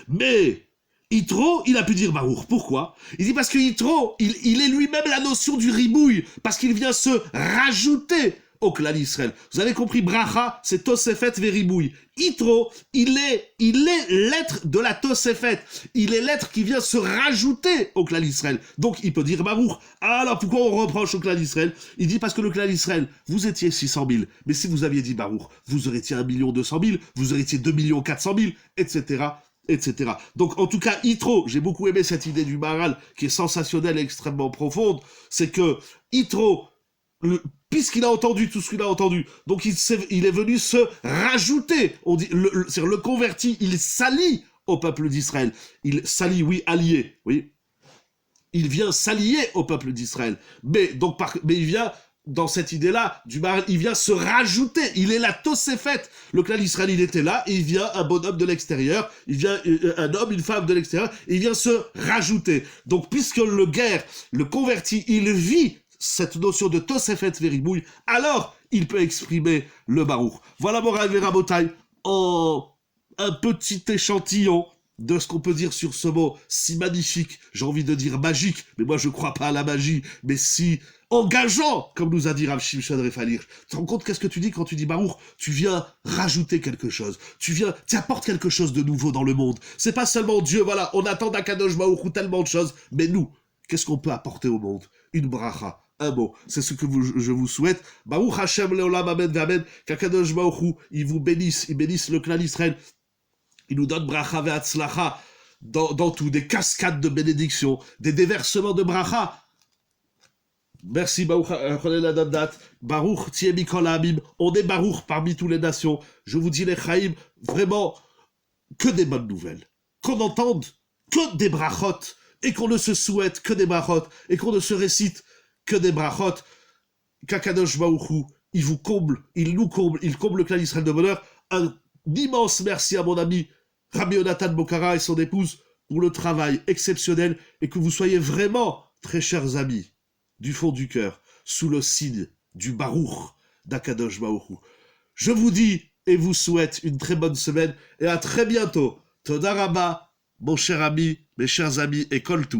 Mais Yitro, il a pu dire Baruch. Pourquoi? Il dit parce que Yitro, il est lui-même la notion du ribouille, parce qu'il vient se rajouter au clan d'Israël. Vous avez compris, Bracha, c'est Tosefet Veribouille. Yitro, il est l'être de la Tosefet. Il est l'être qui vient se rajouter au clan d'Israël. Donc, il peut dire Baruch. Alors, pourquoi on reproche au clan d'Israël? Il dit parce que le clan d'Israël, vous étiez 600 000. Mais si vous aviez dit Baruch, vous auriez 1 200 000, vous auriez 2 400 000, etc., etc. Donc, en tout cas, Yitro, j'ai beaucoup aimé cette idée du Maral, qui est sensationnelle et extrêmement profonde, c'est que Yitro, puisqu'il a entendu tout ce qu'il a entendu, donc il est venu se rajouter, on dit, c'est-à-dire le converti, il s'allie au peuple d'Israël. Il s'allie, oui, allié, oui. Il vient s'allier au peuple d'Israël. Mais il vient... Dans cette idée-là, du Maral, il vient se rajouter. Il est la Tosefet. Le clan d'Israël, il était là, et il vient un bonhomme de l'extérieur, il vient un homme, une femme de l'extérieur, et il vient se rajouter. Donc, puisque le converti, il vit cette notion de Tosefet Veribouille, alors il peut exprimer le Baruch. Voilà mon rêve et rabotaille en un petit échantillon de ce qu'on peut dire sur ce mot si magnifique, j'ai envie de dire magique, mais moi je crois pas à la magie, mais si engageant, comme nous a dit Rav Shimshon Refalir. Tu te rends compte qu'est-ce que tu dis quand tu dis Baruch? Tu viens rajouter quelque chose, tu apportes quelque chose de nouveau dans le monde. C'est pas seulement Dieu, voilà, on attend d'Akadosh Baruch Hu tellement de choses, mais nous, qu'est-ce qu'on peut apporter au monde? Une bracha, un mot, c'est ce que je vous souhaite. Baruch Hashem Leolam Amen Vamen, qu'Akadosh Baruch Hu, il vous bénisse, il bénisse le clan d'Israël. Il nous donne bracha ve'atzlacha dans tout, des cascades de bénédictions, des déversements de bracha. Merci Baruch Baruch Tieh Mikol Ha'amim. On est Baruch parmi toutes les nations. Je vous dis les Chaim, vraiment, que des bonnes nouvelles. Qu'on entende que des brachot, et qu'on ne se souhaite que des brachot, et qu'on ne se récite que des brachot. Qu'Akadosh Baruch Hu, il vous comble, il nous comble, il comble le clan d'Israël de bonheur. Un immense merci à mon ami Rabbi Yonatan Bokara et son épouse pour le travail exceptionnel, et que vous soyez vraiment, très chers amis, du fond du cœur, sous le signe du Baruch d'Akadosh Baruch Hu. Je vous dis et vous souhaite une très bonne semaine et à très bientôt. Toda Rabba, mon cher ami, mes chers amis, et Kol Tov.